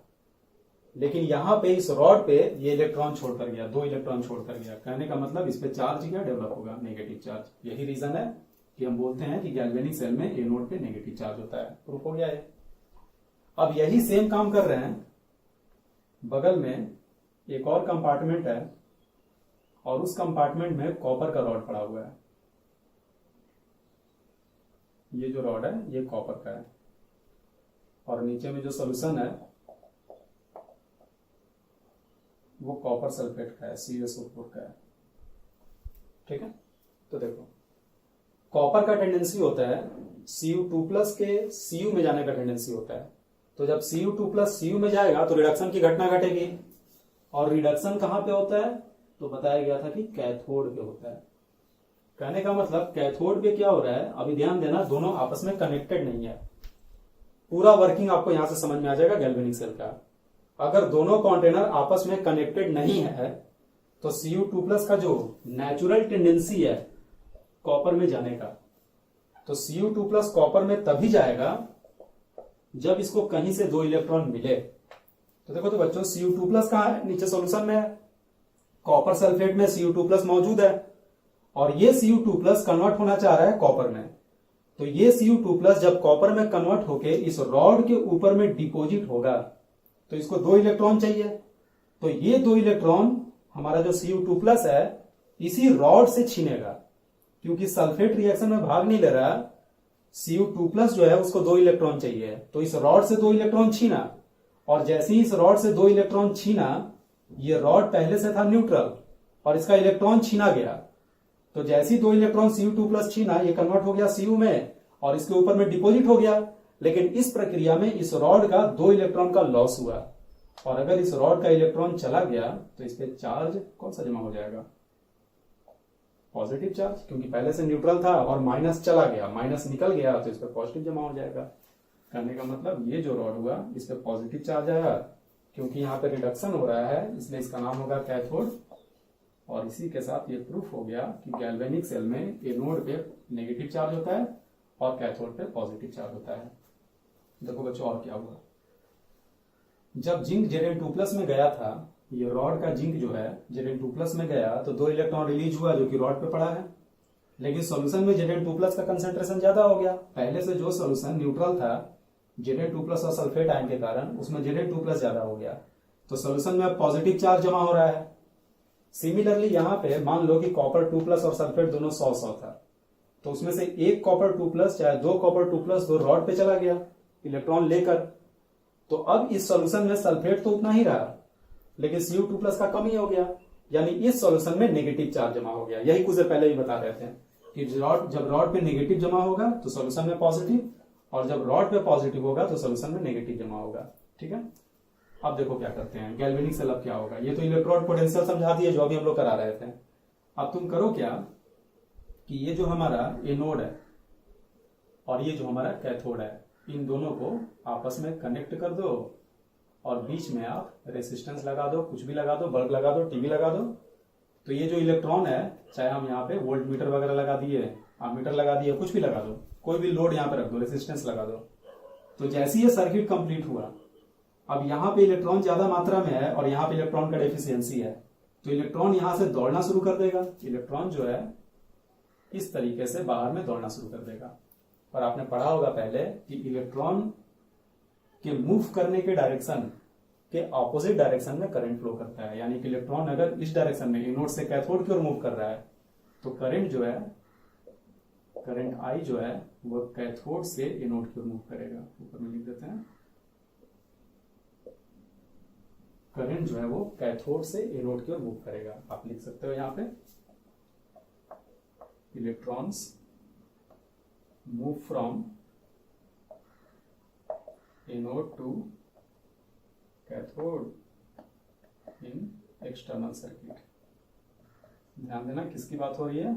लेकिन यहां पे इस रॉड पे ये इलेक्ट्रॉन छोड़कर गया, 2 इलेक्ट्रॉन छोड़कर गया। कहने का मतलब इस पे चार्ज क्या डेवलप होगा, नेगेटिव चार्ज। यही रीजन है कि हम बोलते हैं कि गैल्वेनिक सेल में एनोड पे नेगेटिव चार्ज होता है। प्रूफ हो गया है। अब यही सेम काम कर रहे हैं, बगल में एक और कंपार्टमेंट है और उस कंपार्टमेंट में कॉपर का रॉड पड़ा हुआ है। ये जो रॉड है ये कॉपर का है और नीचे में जो सॉल्यूशन है वो कॉपर सल्फेट का है, CuSO4 का है। ठीक है, तो देखो कॉपर का टेंडेंसी होता है Cu2+ के Cu में जाने का टेंडेंसी होता है। तो जब Cu2+ Cu में जाएगा तो रिडक्शन की घटना घटेगी। और रिडक्शन कहां पे होता है, तो बताया गया था कि कैथोड पे होता है। कहने का मतलब कैथोड पे क्या हो रहा है, अभी ध्यान देना, दोनों आपस में कनेक्टेड नहीं है। पूरा वर्किंग आपको यहां से समझ में आ जाएगा गैल्वेनिक सेल का। अगर दोनों कंटेनर आपस में कनेक्टेड नहीं है तो Cu2+ का जो नेचुरल टेंडेंसी है कॉपर में जाने का, तो Cu2+ कॉपर में तभी जाएगा जब इसको कहीं से 2 इलेक्ट्रॉन मिले। तो देखो तो बच्चों, Cu2+ कहां है, नीचे सॉल्यूशन में है। कॉपर सल्फेट में Cu2+ मौजूद है और ये Cu2+ कन्वर्ट होना चाह रहा है कॉपर में। तो ये Cu2+ जब कॉपर में कन्वर्ट होके इस रॉड के ऊपर में डिपॉजिट होगा तो इसको 2 इलेक्ट्रॉन चाहिए। तो ये 2 इलेक्ट्रॉन हमारा जो Cu2+ है इसी रॉड से छीनेगा, क्योंकि सल्फेट रिएक्शन में भाग नहीं ले रहा। Cu2+ जो है उसको 2 इलेक्ट्रॉन चाहिए, तो इस रॉड से 2 इलेक्ट्रॉन छीना, और जैसे ही इस रॉड से 2 इलेक्ट्रॉन छीना, ये रॉड पहले से था न्यूट्रल और इसका इलेक्ट्रॉन छीना गया, तो जैसे ही 2 इलेक्ट्रॉन Cu2+ छीना, ये कन्वर्ट हो गया Cu में और इसके ऊपर में डिपॉजिट हो गया। लेकिन इस प्रक्रिया में इस रॉड का 2 इलेक्ट्रॉन का लॉस हुआ, और अगर इस रॉड का इलेक्ट्रॉन चला गया तो इस पे चार्ज कौन सा जमा हो जाएगा? पॉजिटिव चार्ज, क्योंकि पहले से न्यूट्रल था और माइनस चला गया, माइनस निकल गया तो इस पे पॉजिटिव जमा हो जाएगा। करने का मतलब ये जो रॉड हुआ इस पे पॉजिटिव चार्ज आया, क्योंकि यहाँ पे रिडक्शन हो रहा है, इसलिए इसका नाम होगा कैथोड। और इसी के साथ ये प्रूफ हो गया कि गैल्वेनिक सेल में एनोड पे नेगेटिव चार्ज होता है और कैथोड पे पॉजिटिव चार्ज होता है। देखो बच्चों और क्या हुआ, जब जिंक Zn2+ में गया था, ये रॉड का जिंक जो है Zn2+ में गया तो 2 इलेक्ट्रॉन रिलीज हुआ जो कि रॉड पे पड़ा है। लेकिन सॉल्यूशन में Zn2+ का कंसेंट्रेशन ज्यादा हो गया। पहले से जो सॉल्यूशन न्यूट्रल था Zn2+ और सल्फेट आयन के कारण, उसमें Zn2+ ज्यादा हो गया, तो सॉल्यूशन में अब पॉजिटिव चार्ज जमा हो रहा है। सिमिलरली यहाँ पे मान लो कि कॉपर 2+ और सल्फेट दोनों 100-100 था, तो उसमें से एक कॉपर 2+ चाहे 2 कॉपर 2+ दो रॉड पे चला गया इलेक्ट्रॉन लेकर, तो अब इस सॉल्यूशन में सल्फेट तो उतना ही रहा, लेकिन Cu2+ का कमी हो गया, यानी इस सॉल्यूशन में नेगेटिव चार्ज जमा हो गया। यही कुछ देर पहले ही बता रहे थे कि जब रॉड पे नेगेटिव जमा होगा तो सॉल्यूशन में पॉजिटिव, और जब रॉड पे पॉजिटिव होगा तो सॉल्यूशन में नेगेटिव जमा होगा। ठीक है, अब देखो क्या करते हैं, गैल्वेनिक सेल अब क्या होगा। ये तो इलेक्ट्रोड पोटेंशियल समझा दिए जो अभी हम लोग करा रहे थे। अब तुम करो क्या कि ये जो हमारा एनोड है और ये जो हमारा कैथोड है, इन दोनों को आपस में कनेक्ट कर दो और बीच में आप रेसिस्टेंस लगा दो, कुछ भी लगा दो, बल्ब लगा दो, टीवी लगा दो। तो ये जो इलेक्ट्रॉन है, चाहे हम यहाँ पे वोल्ट मीटर वगैरह लगा दिए, आमीटर लगा दिए, कुछ भी लगा दो, कोई भी लोड यहाँ पे रख दो, रेसिस्टेंस लगा दो। तो जैसे ये सर्किट कंप्लीट हुआ, अब यहाँ पे इलेक्ट्रॉन ज्यादा मात्रा में है और यहाँ पे इलेक्ट्रॉन का डेफिशिएंसी है, तो इलेक्ट्रॉन यहां से दौड़ना शुरू कर देगा। इलेक्ट्रॉन जो है इस तरीके से बाहर में दौड़ना शुरू कर देगा। और आपने पढ़ा होगा पहले कि इलेक्ट्रॉन के मूव करने के डायरेक्शन के ऑपोजिट डायरेक्शन में करंट फ्लो करता है, यानी कि इलेक्ट्रॉन अगर इस डायरेक्शन में एनोड से कैथोड की ओर मूव कर रहा है तो करंट जो है, करंट आई जो है वो कैथोड से एनोड की ओर मूव करेगा। ऊपर में लिख देते हैं, करंट जो है वो कैथोड से एनोड की ओर मूव करेगा। आप लिख सकते हो यहां पे, electrons move from anode to cathode in external circuit. ध्यान देना किसकी बात हो रही है,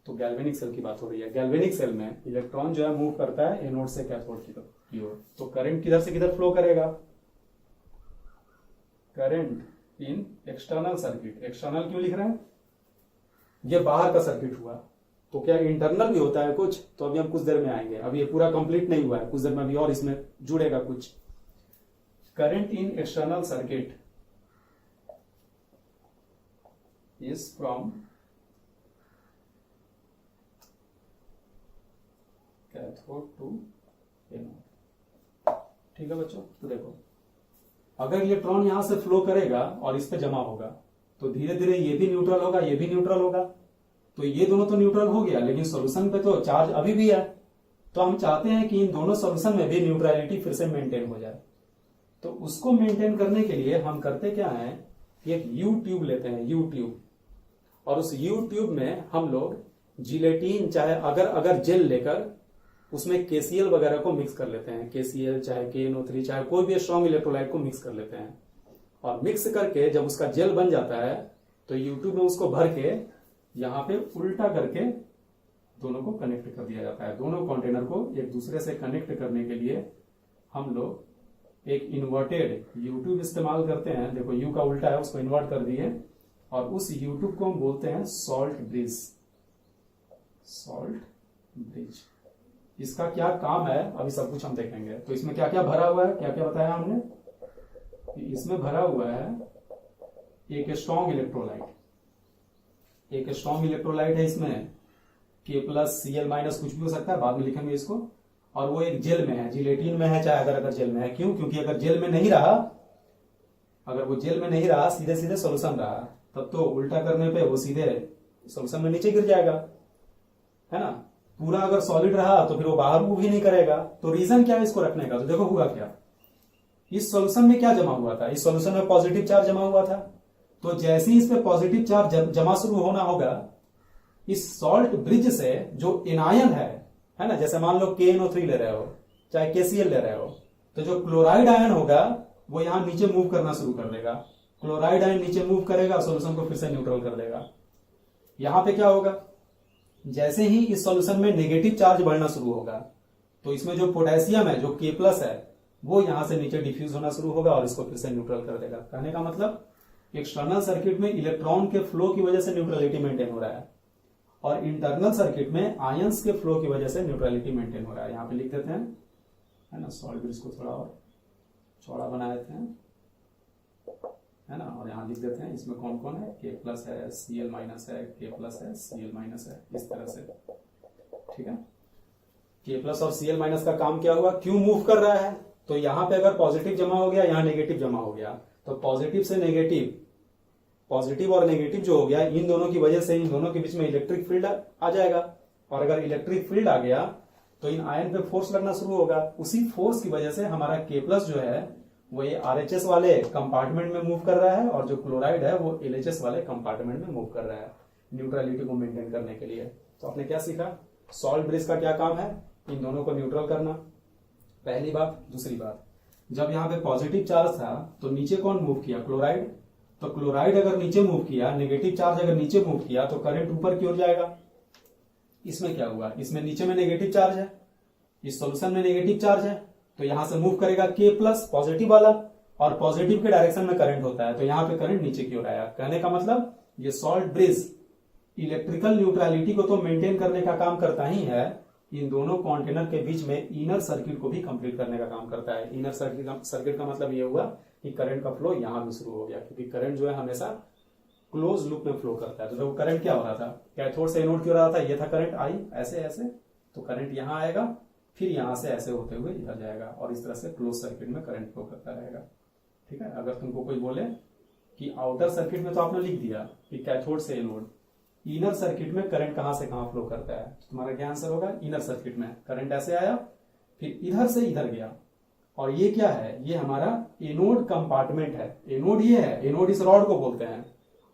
तो गैल्वेनिक सेल की बात हो रही है। गैल्वेनिक सेल में इलेक्ट्रॉन जो है मूव करता है एनोड से कैथोड की ओर, तो करंट किधर से किधर फ्लो करेगा, current in external circuit. External क्यों लिख रहे हैं, ये बाहर का सर्किट हुआ, तो क्या इंटरनल भी होता है कुछ, तो अभी हम कुछ देर में आएंगे, अभी ये पूरा कंप्लीट नहीं हुआ है, कुछ देर में अभी और इसमें जुड़ेगा कुछ। Current in external circuit is from cathode to anode. ठीक है बच्चों, तो देखो अगर इलेक्ट्रॉन यहां से फ्लो करेगा और इस पे जमा होगा तो धीरे धीरे ये भी न्यूट्रल होगा, ये भी न्यूट्रल होगा, तो ये दोनों तो न्यूट्रल हो गया, लेकिन सॉल्यूशन पे तो चार्ज अभी भी है। तो हम चाहते हैं कि इन दोनों सॉल्यूशन में भी न्यूट्रलिटी फिर से मेंटेन हो जाए। तो उसको मेंटेन करने के लिए हम करते क्या है कि एक यू ट्यूब लेते हैं, यू ट्यूब, और उस यू ट्यूब में हम लोग जिलेटिन चाहे अगर जेल लेकर उसमें केसीएल वगैरह को मिक्स कर लेते हैं, केसीएल चाहे KNO3 चाहे कोई भी स्ट्रॉन्ग इलेक्ट्रोलाइट को मिक्स कर लेते हैं, और मिक्स करके जब उसका जेल बन जाता है तो यूट्यूब में उसको भर के यहाँ पे उल्टा करके दोनों को कनेक्ट कर दिया जाता है। दोनों कंटेनर को एक दूसरे से कनेक्ट करने के लिए हम लोग एक इन्वर्टेड यूट्यूब इस्तेमाल करते हैं। देखो यू का उल्टा है, उसको इन्वर्ट कर दिए, और उस यूट्यूब को हम बोलते हैं सॉल्ट ब्रिज। सॉल्ट ब्रिज, इसका क्या काम है अभी सब कुछ हम देखेंगे। तो इसमें क्या क्या भरा हुआ है, क्या क्या बताया हमने कि इसमें भरा हुआ है एक स्ट्रॉन्ग इलेक्ट्रोलाइट, एक स्ट्रॉन्ग इलेक्ट्रोलाइट है इसमें K+Cl- कुछ भी हो सकता है, बाद में लिखेंगे इसको। और वो एक जेल में है, जिलेटिन में है, चाहे अगर जेल में है। क्यों? क्योंकि अगर जेल में नहीं रहा, अगर वो जेल में नहीं रहा, सीधे सीधे सोल्यूशन रहा, तब तो उल्टा करने पे वो सीधे सोल्यूशन में नीचे गिर जाएगा, है ना। पूरा अगर सॉलिड रहा तो फिर वो बाहर मूव ही नहीं करेगा। तो रीजन क्या है इसको रखने का? तो देखो हुआ क्या, इस सॉल्यूशन में क्या जमा हुआ था? इस सॉल्यूशन में पॉजिटिव चार्ज जमा हुआ था। तो जैसे ही इस पे पॉजिटिव चार्ज जमा शुरू होना होगा, इस सॉल्ट ब्रिज से जो एनायन है ना, जैसे मान लो KNO3 ले रहे हो, चाहे KCl ले रहे हो, तो जो क्लोराइड आयन होगा वो यहां नीचे मूव करना शुरू कर देगा। क्लोराइड आयन नीचे मूव करेगा, सॉल्यूशन को फिर से न्यूट्रल कर देगा। यहां पे क्या होगा, जैसे ही इस सॉल्यूशन में नेगेटिव चार्ज बढ़ना शुरू होगा, तो इसमें जो पोटेशियम है, जो K+ है, वो यहां से नीचे डिफ्यूज होना शुरू होगा और इसको फिर से न्यूट्रल कर देगा। कहने का मतलब एक्सटर्नल सर्किट में इलेक्ट्रॉन के फ्लो की वजह से न्यूट्रलिटी मेंटेन हो रहा है, और इंटरनल सर्किट में आयंस के फ्लो की वजह से न्यूट्रलिटी मेंटेन हो रहा है। यहां पे लिख देते हैं, है ना, सॉल्ट ब्रिज को थोड़ा और चौड़ा बना देते हैं, है ना। और यहां लिख देते हैं इसमें कौन कौन है, K+ है, Cl- है, K+ है, Cl- है, इस तरह से, ठीक है। K+ और Cl- का काम क्या हुआ, क्यों मूव कर रहा है? तो यहां पे अगर पॉजिटिव जमा हो गया, यहां नेगेटिव जमा हो गया, तो पॉजिटिव से नेगेटिव, पॉजिटिव और नेगेटिव जो हो गया, इन दोनों की वजह से इन दोनों के बीच में इलेक्ट्रिक फील्ड आ जाएगा। और अगर इलेक्ट्रिक फील्ड आ गया तो इन आयन पे फोर्स लगना शुरू होगा। उसी फोर्स की वजह से हमारा K+ जो है वो ये RHS वाले कंपार्टमेंट में मूव कर रहा है, और जो क्लोराइड है वो LHS वाले कंपार्टमेंट में मूव कर रहा है, न्यूट्रलिटी को मेंटेन करने के लिए। तो आपने क्या सीखा, सॉल्ट ब्रिज का क्या काम है, इन दोनों को न्यूट्रल करना, पहली बात। दूसरी बात, जब यहाँ पे पॉजिटिव चार्ज था तो नीचे कौन मूव किया, क्लोराइड। तो क्लोराइड अगर नीचे मूव किया, नेगेटिव चार्ज अगर नीचे मूव किया, तो करंट ऊपर की ओर जाएगा। इसमें क्या हुआ, इसमें नीचे में नेगेटिव चार्ज है, इस सॉल्यूशन में नेगेटिव चार्ज है, तो यहां से मूव करेगा K+ पॉजिटिव वाला, और पॉजिटिव के डायरेक्शन में करंट होता है, तो यहां पे करंट नीचे की ओर आया। कहने का मतलब ये सॉल्ट ब्रिज इलेक्ट्रिकल न्यूट्रलिटी को तो मेंटेन करने का काम करता ही है, इन दोनों कंटेनर के बीच में इनर सर्किट को भी कंप्लीट करने का काम करता है। इनर सर्किट का मतलब ये हुआ कि करंट का फ्लो यहां भी शुरू हो गया, क्योंकि करंट जो है हमेशा क्लोज लूप में फ्लो करता है। तो देखो करंट क्या हो रहा था, कैथोड से एनोड की हो रहा था, ये था करंट आई, ऐसे ऐसे, तो करंट यहां आएगा, फिर यहां से ऐसे होते हुए इधर जाएगा, और इस तरह से क्लोज सर्किट में करंट फ्लो करता रहेगा, ठीक है। अगर तुमको कोई बोले कि आउटर सर्किट में, तो आपने लिख दिया कि कैथोड से एनोड, इनर सर्किट में करंट कहां से कहां फ्लो करता है, तो तुम्हारा क्या आंसर होगा, इनर सर्किट में करंट ऐसे आया, फिर इधर से इधर गया, और ये क्या है, ये हमारा एनोड कंपार्टमेंट है। एनोड ये है, एनोड इस रॉड को बोलते हैं,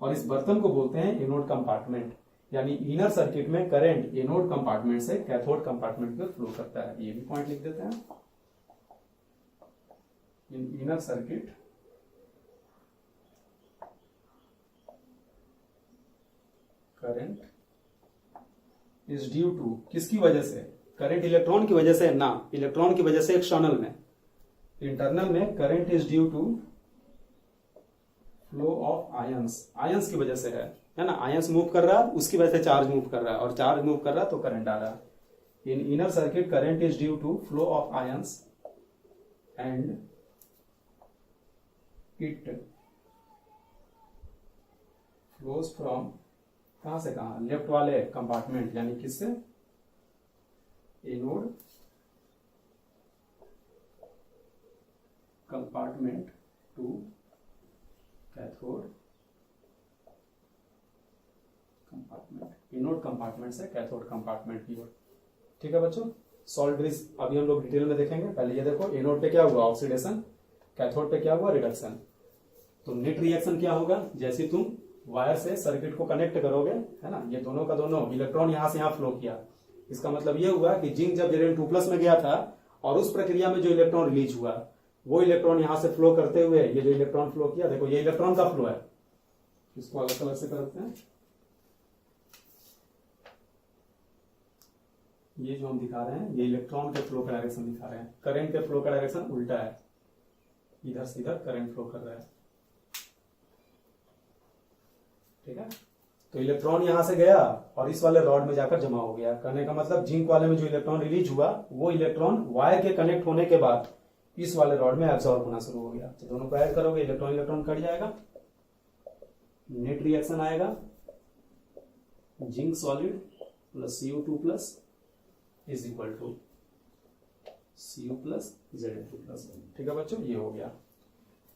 और इस बर्तन को बोलते हैं एनोड कंपार्टमेंट। यानी इनर सर्किट में करंट एनोड कंपार्टमेंट से कैथोड कंपार्टमेंट में फ्लो करता है। ये भी पॉइंट लिख देते हैं, in inner circuit current is due to, किसकी वजह से, करंट इलेक्ट्रॉन की वजह से ना, इलेक्ट्रॉन की वजह से एक्सटर्नल में, इंटरनल में current is due to flow of ions, ions की वजह से है ना। आयंस मूव कर रहा है, उसकी वजह से चार्ज मूव कर रहा है, और चार्ज मूव कर रहा है तो करंट आ रहा है। In inner circuit current is due to flow of ions and it flows from, कहां से कहां, लेफ्ट वाले कंपार्टमेंट, यानी किससे, anode compartment to cathode compartment, anode compartment से कैथोड कंपार्टमेंट की ओर, ठीक है बच्चों। सॉल्ट ब्रिज अभी हम लोग डिटेल में देखेंगे। पहले ये देखो, एनोड पे क्या हुआ, ऑक्सीडेशन, कैथोड पे क्या हुआ, रिडक्शन। तो नेट रिएक्शन क्या होगा, जैसे तुम वायर से सर्किट को कनेक्ट करोगे, है ना, ये दोनों का दोनों इलेक्ट्रॉन यहां से यहां फ्लो किया, इसका मतलब ये हुआ कि जिंक जब Zn2+ में गया था, और उस प्रक्रिया में जो इलेक्ट्रॉन रिलीज हुआ, वो इलेक्ट्रॉन यहां से फ्लो करते हुए ये जो इलेक्ट्रॉन फ्लो किया, देखो ये इलेक्ट्रॉन का फ्लो है, इसको अलग अलग से करते हैं। ये जो हम दिखा रहे हैं, ये इलेक्ट्रॉन के फ्लो का डायरेक्शन दिखा रहे हैं, करंट के फ्लो का डायरेक्शन उल्टा है, इधर से इधर करंट फ्लो कर रहा है, ठीक है। तो इलेक्ट्रॉन यहां से गया और इस वाले रॉड में जाकर जमा हो गया। कहने का मतलब जिंक वाले में जो इलेक्ट्रॉन रिलीज हुआ, वो इलेक्ट्रॉन वायर के कनेक्ट होने के बाद इस वाले रॉड में एब्सॉर्ब होना शुरू हो गया। तो दोनों को ऐड करोगे, इलेक्ट्रॉन इलेक्ट्रॉन कट जाएगा, नेट रिएक्शन आएगा zinc solid plus CO2 plus is equal to Cu plus Zn2 plus. ठीक है बच्चों, ये हो गया।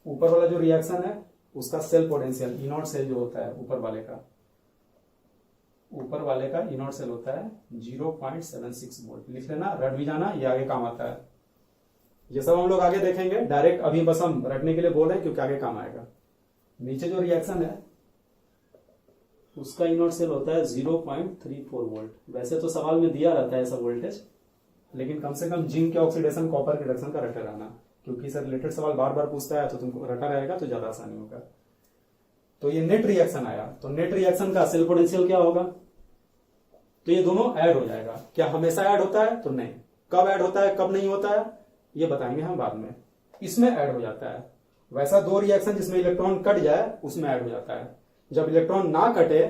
ऊपर वाला जो रिएक्शन है उसका सेल पोटेंशियल E0 सेल जो होता है ऊपर वाले का E0 सेल होता है 0.76 वोल्ट। लिख लेना, रट भी जाना, ये आगे काम आता है। ये सब हम लोग आगे देखेंगे, डायरेक्ट अभी बस हम रटने के लिए बोल रहे हैं क्योंकि आगे काम आएगा। नीचे जो रिएक्शन है उसका E0 सेल होता है 0.34 वोल्ट। वैसे तो सवाल में दिया रहता है ऐसा वोल्टेज, लेकिन कम से कम जिंक के ऑक्सीडेशन कॉपर के रिडक्शन का रटे रहना, क्योंकि इससे रिलेटेड सवाल बार बार पूछता है तो तुमको रटा रहेगा तो ज्यादा आसानी होगा। तो ये नेट रिएक्शन आया, तो नेट रिएक्शन का सेल पोटेंशियल क्या होगा? तो ये दोनों ऐड हो जाएगा। क्या हमेशा ऐड होता है? तो नहीं। कब ऐड होता है कब नहीं होता है ये बताएंगे हम बाद में। इसमें ऐड हो जाता है। वैसा दो रिएक्शन जिसमें इलेक्ट्रॉन कट जाए उसमें ऐड हो जाता है। जब इलेक्ट्रॉन ना कटे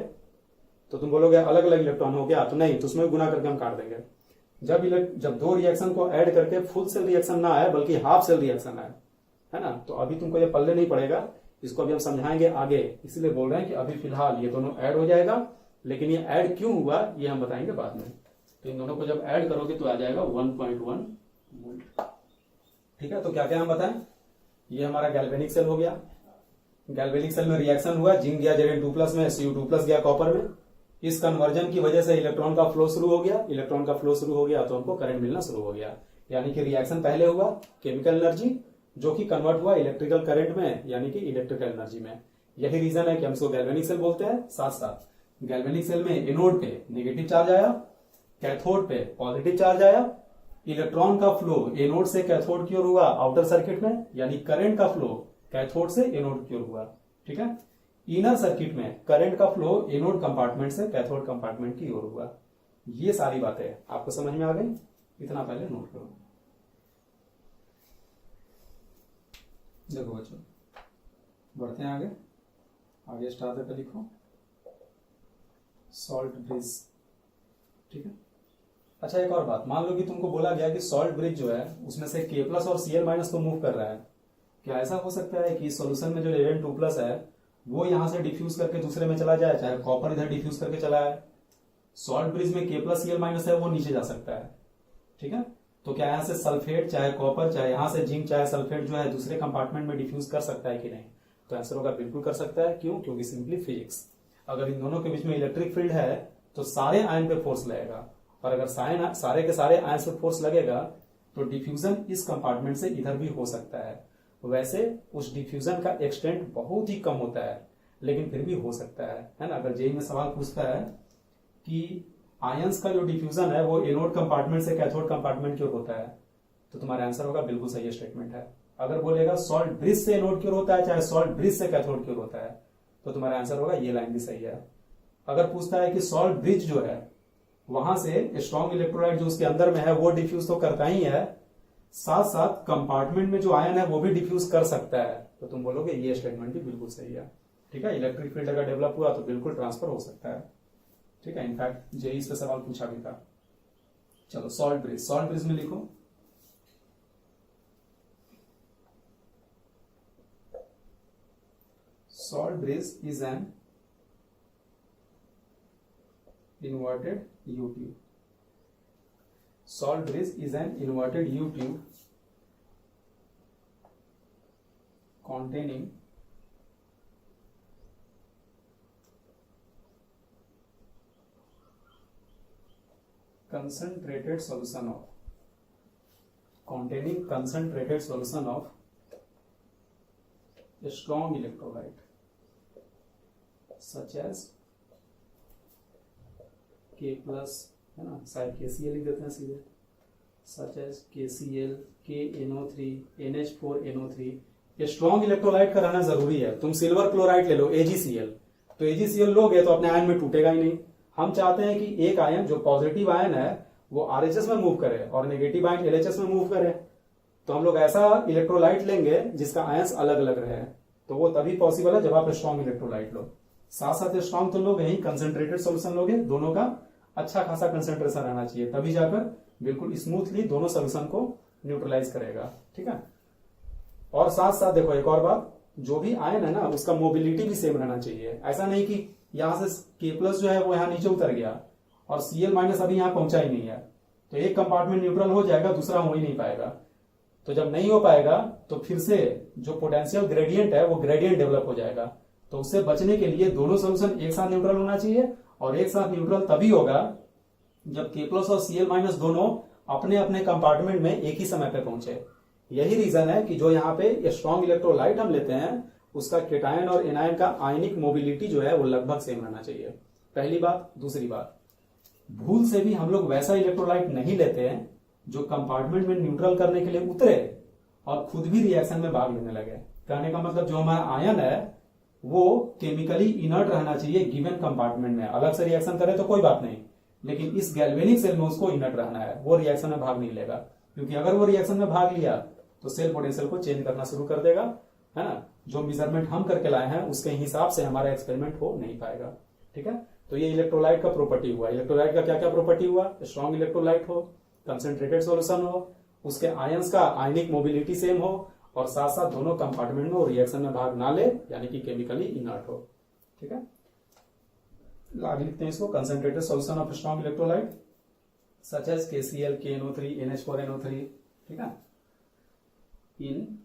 तो तुम बोलोगे अलग अलग इलेक्ट्रॉन हो गया, तो नहीं, तो उसमें गुना करके हम काट देंगे। जब दो रिएक्शन को ऐड करके फुल सेल रिएक्शन ना आए बल्कि हाफ सेल रिएक्शन आए, है ना, तो अभी तुमको ये पल्ले नहीं पड़ेगा, इसको अभी हम समझाएंगे आगे। इसलिए बोल रहे हैं कि अभी फिलहाल ये दोनों ऐड हो जाएगा, लेकिन ये ऐड क्यों हुआ ये हम बताएंगे बाद में। तो इन दोनों को जब ऐड करोगे तो आ जाएगा 1.1 वोल्ट। ठीक है, तो क्या क्या हम बताएं। ये हमारा गैल्वेनिक सेल हो गया। गैल्वेनिक सेल में रिएक्शन हुआ, जिंक गया Zn2+ में, Cu2+ गया कॉपर में। इस कन्वर्जन की वजह से इलेक्ट्रॉन का फ्लो शुरू हो गया। इलेक्ट्रॉन का फ्लो शुरू हो गया तो हमको करंट मिलना शुरू हो गया। यानी कि रिएक्शन पहले हुआ केमिकल एनर्जी, जो कि कन्वर्ट हुआ इलेक्ट्रिकल करंट में, यानी कि इलेक्ट्रिकल एनर्जी में। यही रीजन है कि हम इसको गैल्वेनिक सेल बोलते हैं। साथ साथ गैल्वेनिक सेल में एनोड पे नेगेटिव चार्ज आया, कैथोड पे पॉजिटिव चार्ज आया। इलेक्ट्रॉन का फ्लो एनोड से कैथोड की ओर हुआ आउटर सर्किट में, यानी करंट का फ्लो कैथोड से एनोड की ओर हुआ। ठीक है, इनर सर्किट में करंट का फ्लो एनोड कंपार्टमेंट से कैथोड कंपार्टमेंट की ओर हुआ। ये सारी बातें आपको समझ में आ गई, इतना पहले नोट करो। देखो बच्चों, बढ़ते हैं आगे। आगे स्टार्टर पे लिखो सॉल्ट ब्रिज। ठीक है, अच्छा एक और बात, मान लो कि तुमको बोला गया कि सॉल्ट ब्रिज जो है उसमें से K+ और Cl- तो मूव कर रहा है। क्या ऐसा हो सकता है कि सॉल्यूशन में जो Zn2+ है वो यहां से डिफ्यूज करके दूसरे में चला जाए, चाहे कॉपर इधर डिफ्यूज करके चला है। सॉल्ट ब्रिज में K+ Cl- है वो नीचे जा सकता है। ठीक है, तो क्या यहां से सल्फेट चाहे कॉपर चाहे यहां से जिंक चाहे सल्फेट जो है दूसरे कंपार्टमेंट में डिफ्यूज कर सकता है कि नहीं? तो आंसर होगा बिल्कुल कर सकता है। क्यों? क्योंकि सिंपली फिजिक्स। अगर इन दोनों के बीच में इलेक्ट्रिक फील्ड है तो सारे आयन पे फोर्स लगेगा, और अगर सारे के सारे आयन पे फोर्स लगेगा तो डिफ्यूजन इस कंपार्टमेंट से इधर भी हो सकता है। वैसे उस डिफ्यूजन का एक्सटेंट बहुत ही कम होता है, लेकिन फिर भी हो सकता है ना। अगर जेईई में सवाल पूछता है कि आयंस का जो डिफ्यूजन है वो एनोड कंपार्टमेंट से कैथोड कंपार्टमेंट की ओर होता है, तो तुम्हारा आंसर होगा बिल्कुल सही स्टेटमेंट है। अगर बोलेगा सॉल्ट ब्रिज से एनोड की ओर होता है चाहे सॉल्ट ब्रिज से कैथोड की ओर होता है, तो तुम्हारा आंसर होगा ये लाइन भी सही है। अगर पूछता है कि सॉल्ट ब्रिज जो है वहां से स्ट्रॉन्ग इलेक्ट्रोलाइट जो उसके अंदर में है वो डिफ्यूज तो करता ही है, साथ साथ कंपार्टमेंट में जो आयन है वो भी डिफ्यूज कर सकता है, तो तुम बोलोगे ये स्टेटमेंट भी बिल्कुल सही है। ठीक है, इलेक्ट्रिक फील्ड अगर डेवलप हुआ तो बिल्कुल ट्रांसफर हो सकता है। ठीक है, इनफैक्ट जेईई से सवाल पूछा भी था। चलो सॉल्ट ब्रिज में लिखो salt bridge is an inverted U-tube. Salt bridge is an inverted U-tube containing concentrated solution of a strong electrolyte such as K+, है ना, शायद KCl लिख देते हैं सीधे, सच एज KCl, KNO3, NH4NO3। ये स्ट्रॉन्ग इलेक्ट्रोलाइट का रहना जरूरी है। तुम सिल्वर क्लोराइड ले लो AgCl, तो AgCl लोगे तो अपने आयन में टूटेगा ही नहीं। हम चाहते हैं कि एक आयन जो पॉजिटिव आयन है वो RHS में मूव करे और नेगेटिव आयन LHS में मूव करे, तो हम लोग ऐसा इलेक्ट्रोलाइट लेंगे जिसका आयंस अलग अलग रहे, तो वो तभी पॉसिबल है जब आप स्ट्रॉन्ग इलेक्ट्रोलाइट लो। साथ साथ स्ट्रॉन्ग तो लोगे ही, कंसेंट्रेटेड सॉल्यूशन लोगे, दोनों का अच्छा खासा कंसेंट्रेशन रहना चाहिए, तभी जाकर बिल्कुल स्मूथली दोनों सॉल्यूशन को न्यूट्रलाइज करेगा। ठीक है, और साथ साथ देखो एक और बात, जो भी आयन है ना उसका मोबिलिटी भी सेम रहना चाहिए। ऐसा नहीं कि यहां से K+ जो है वो यहाँ नीचे उतर गया और Cl- अभी यहाँ पहुंचा ही नहीं है, तो एक कंपार्टमेंट न्यूट्रल हो जाएगा, दूसरा हो ही नहीं पाएगा। तो जब नहीं हो पाएगा तो फिर से जो पोटेंशियल ग्रेडियंट है वो ग्रेडियंट डेवलप हो जाएगा। तो उससे बचने के लिए दोनों सोल्यूशन एक साथ न्यूट्रल होना चाहिए, और एक साथ न्यूट्रल तभी होगा जब K+ और Cl- दोनों अपने अपने कंपार्टमेंट में एक ही समय पे पहुंचे। यही रीजन है कि जो यहाँ पे स्ट्रॉन्ग इलेक्ट्रोलाइट हम लेते हैं उसका केटायन और एनायन का आयनिक मोबिलिटी जो है वो लगभग सेम रहना चाहिए। पहली बात। दूसरी बात, भूल से भी हम लोग वैसा इलेक्ट्रोलाइट नहीं लेते हैं जो कंपार्टमेंट में न्यूट्रल करने के लिए उतरे और खुद भी रिएक्शन में भाग लेने लगे। कहने का मतलब जो हमारा आयन है वो केमिकली इनर्ट रहना चाहिए गिवन कंपार्टमेंट में। अलग से रिएक्शन करे तो कोई बात नहीं, लेकिन इस गैल्वेनिक सेल में उसको इनर्ट रहना है, वो रिएक्शन में भाग नहीं लेगा। क्योंकि अगर वो रिएक्शन में भाग लिया तो सेल पोटेंशियल को चेंज करना शुरू कर देगा, है ना। जो मेजरमेंट हम करके लाए हैं उसके हिसाब से हमारा एक्सपेरिमेंट हो नहीं पाएगा। ठीक है, तो ये इलेक्ट्रोलाइट का प्रॉपर्टी हुआ। इलेक्ट्रोलाइट का क्या क्या प्रॉपर्टी हुआ? स्ट्रॉन्ग इलेक्ट्रोलाइट हो, कंसेंट्रेटेड सॉल्यूशन हो, उसके आयंस का आयनिक मोबिलिटी सेम हो, और साथ साथ दोनों कंपार्टमेंट में वो रिएक्शन में भाग ना ले, यानी कि केमिकली इनर्ट हो। ठीक है, आगे लिखते हैं इसको। Concentrated solution of strong electrolyte such as KCl, KNO3, NH4NO3, ठीक है, इन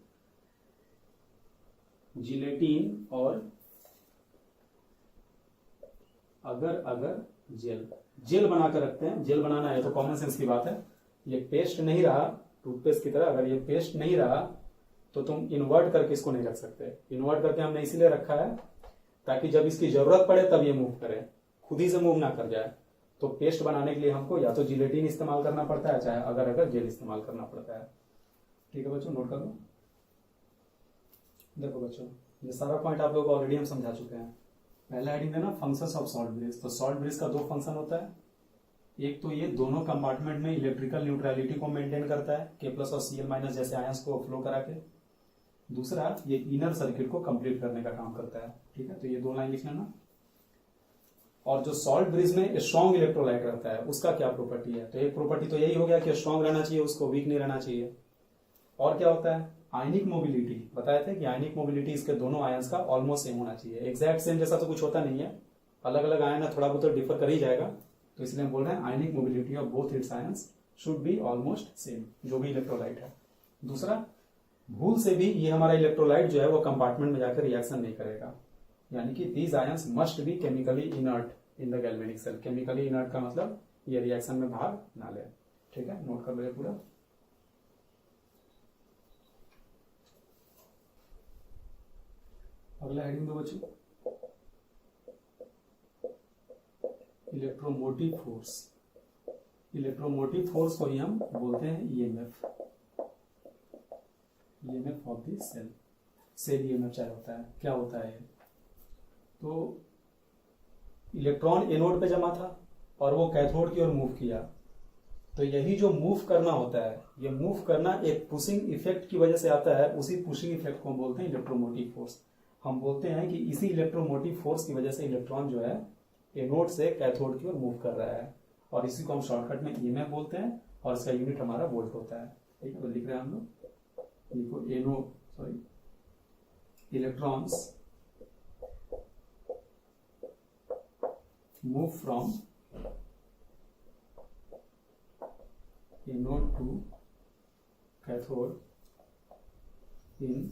जिलेटिन और अगर जेल बनाकर रखते हैं। जेल बनाना है तो कॉमन सेंस की बात है। ये पेस्ट नहीं रहा टूथपेस्ट की तरह, अगर ये पेस्ट नहीं रहा तो तुम इन्वर्ट करके इसको नहीं रख सकते। इन्वर्ट करके हमने इसीलिए रखा है ताकि जब इसकी जरूरत पड़े तब ये मूव करे, खुद ही से मूव ना कर जाए। तो पेस्ट बनाने के लिए हमको या तो जिलेटिन इस्तेमाल करना पड़ता है, चाहे अगर जेल इस्तेमाल करना पड़ता है। ठीक है बच्चों, नोट कर लो। देखो बच्चों, ये सारा पॉइंट आप लोग ऑलरेडी हम समझा चुके हैं। पहला हेडिंग देना फंक्शंस ऑफ सॉल्ट ब्रिज। तो सॉल्ट ब्रिज का दो फंक्शन होता है। एक तो ये दोनों कंपार्टमेंट में इलेक्ट्रिकल न्यूट्रलिटी को मेंटेन करता है, K+ और Cl- जैसे आयंस को फ्लो करा के। दूसरा, ये इनर सर्किट को कंप्लीट करने का काम करता है। ठीक है, तो ये दो लाइन लिख लेना। और जो सॉल्ट ब्रिज में स्ट्रॉन्ग इलेक्ट्रोलाइट रहता है उसका क्या प्रॉपर्टी है? तो एक प्रॉपर्टी तो यही हो गया कि स्ट्रॉन्ग रहना चाहिए, उसको वीक नहीं रहना चाहिए। और क्या होता है? आयनिक मोबिलिटी। बताए थे कि आयनिक मोबिलिटी इसके दोनों आयंस का ऑलमोस्ट सेम होना चाहिए। एग्जैक्ट सेम जैसा तो कुछ होता नहीं है, अलग अलग आयन है, थोड़ा बहुत तो डिफर कर ही जाएगा। तो इसलिए हम बोल रहे हैं ionic mobility of both its ions should be almost same, जो भी इलेक्ट्रोलाइट है। दूसरा, भूल से भी ये हमारा इलेक्ट्रोलाइट जो है वो कंपार्टमेंट में जाकर रिएक्शन नहीं करेगा, यानी कि these ions must be chemically inert in the galvanic cell. Chemically inert का मतलब ये रिएक्शन में भाग ना ले। ठीक है, नोट कर लो ये पूरा। अगला हेडिंग दो बच्चों, इलेक्ट्रोमोटिव फोर्स। इलेक्ट्रोमोटिव फोर्स को ही हम बोलते हैं EMF. EMF of the cell. Cell EMF चाहे होता है, क्या होता है? तो इलेक्ट्रॉन एनोड पे जमा था और वो कैथोड की ओर मूव किया। तो यही जो मूव करना होता है, ये मूव करना एक पुशिंग इफेक्ट की वजह से आता है। उसी पुशिंग इफेक्ट को हम बोलते हैं इलेक्ट्रोमोटिव फोर्स। हम बोलते हैं कि इसी इलेक्ट्रोमोटिव फोर्स की वजह से इलेक्ट्रॉन जो है एनोड से कैथोड की ओर मूव कर रहा है, और इसी को हम शॉर्टकट में ईएमएफ बोलते हैं, और इसका यूनिट हमारा वोल्ट होता है। ठीक है, तो लिख रहे हैं हम लोग, देखो electrons move from anode to cathode in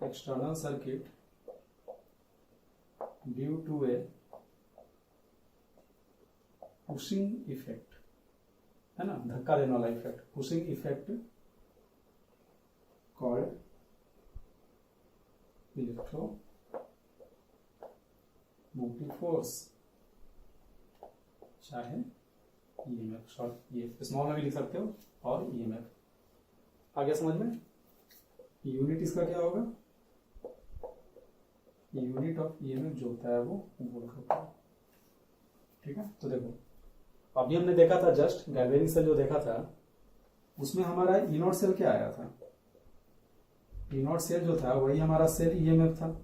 external circuit due to a pushing effect, है ना, धक्का देने वाला effect, pushing effect called electromotive force, चाहे ईएमएफ। शॉर्ट ये स्मॉल में भी लिख सकते हो, और ईएमएफ। आगे समझ में? यूनिट इसका क्या होगा? यूनिट ऑफ ईएमएफ जो होता है वो वोल्ट होता है। ठीक है, तो देखो अभी हमने देखा था जस्ट गैल्वेनिक सेल जो देखा था उसमें हमारा इनोड सेल क्या आया था? इनोड सेल जो था वही हमारा सेल ईएमएफ था,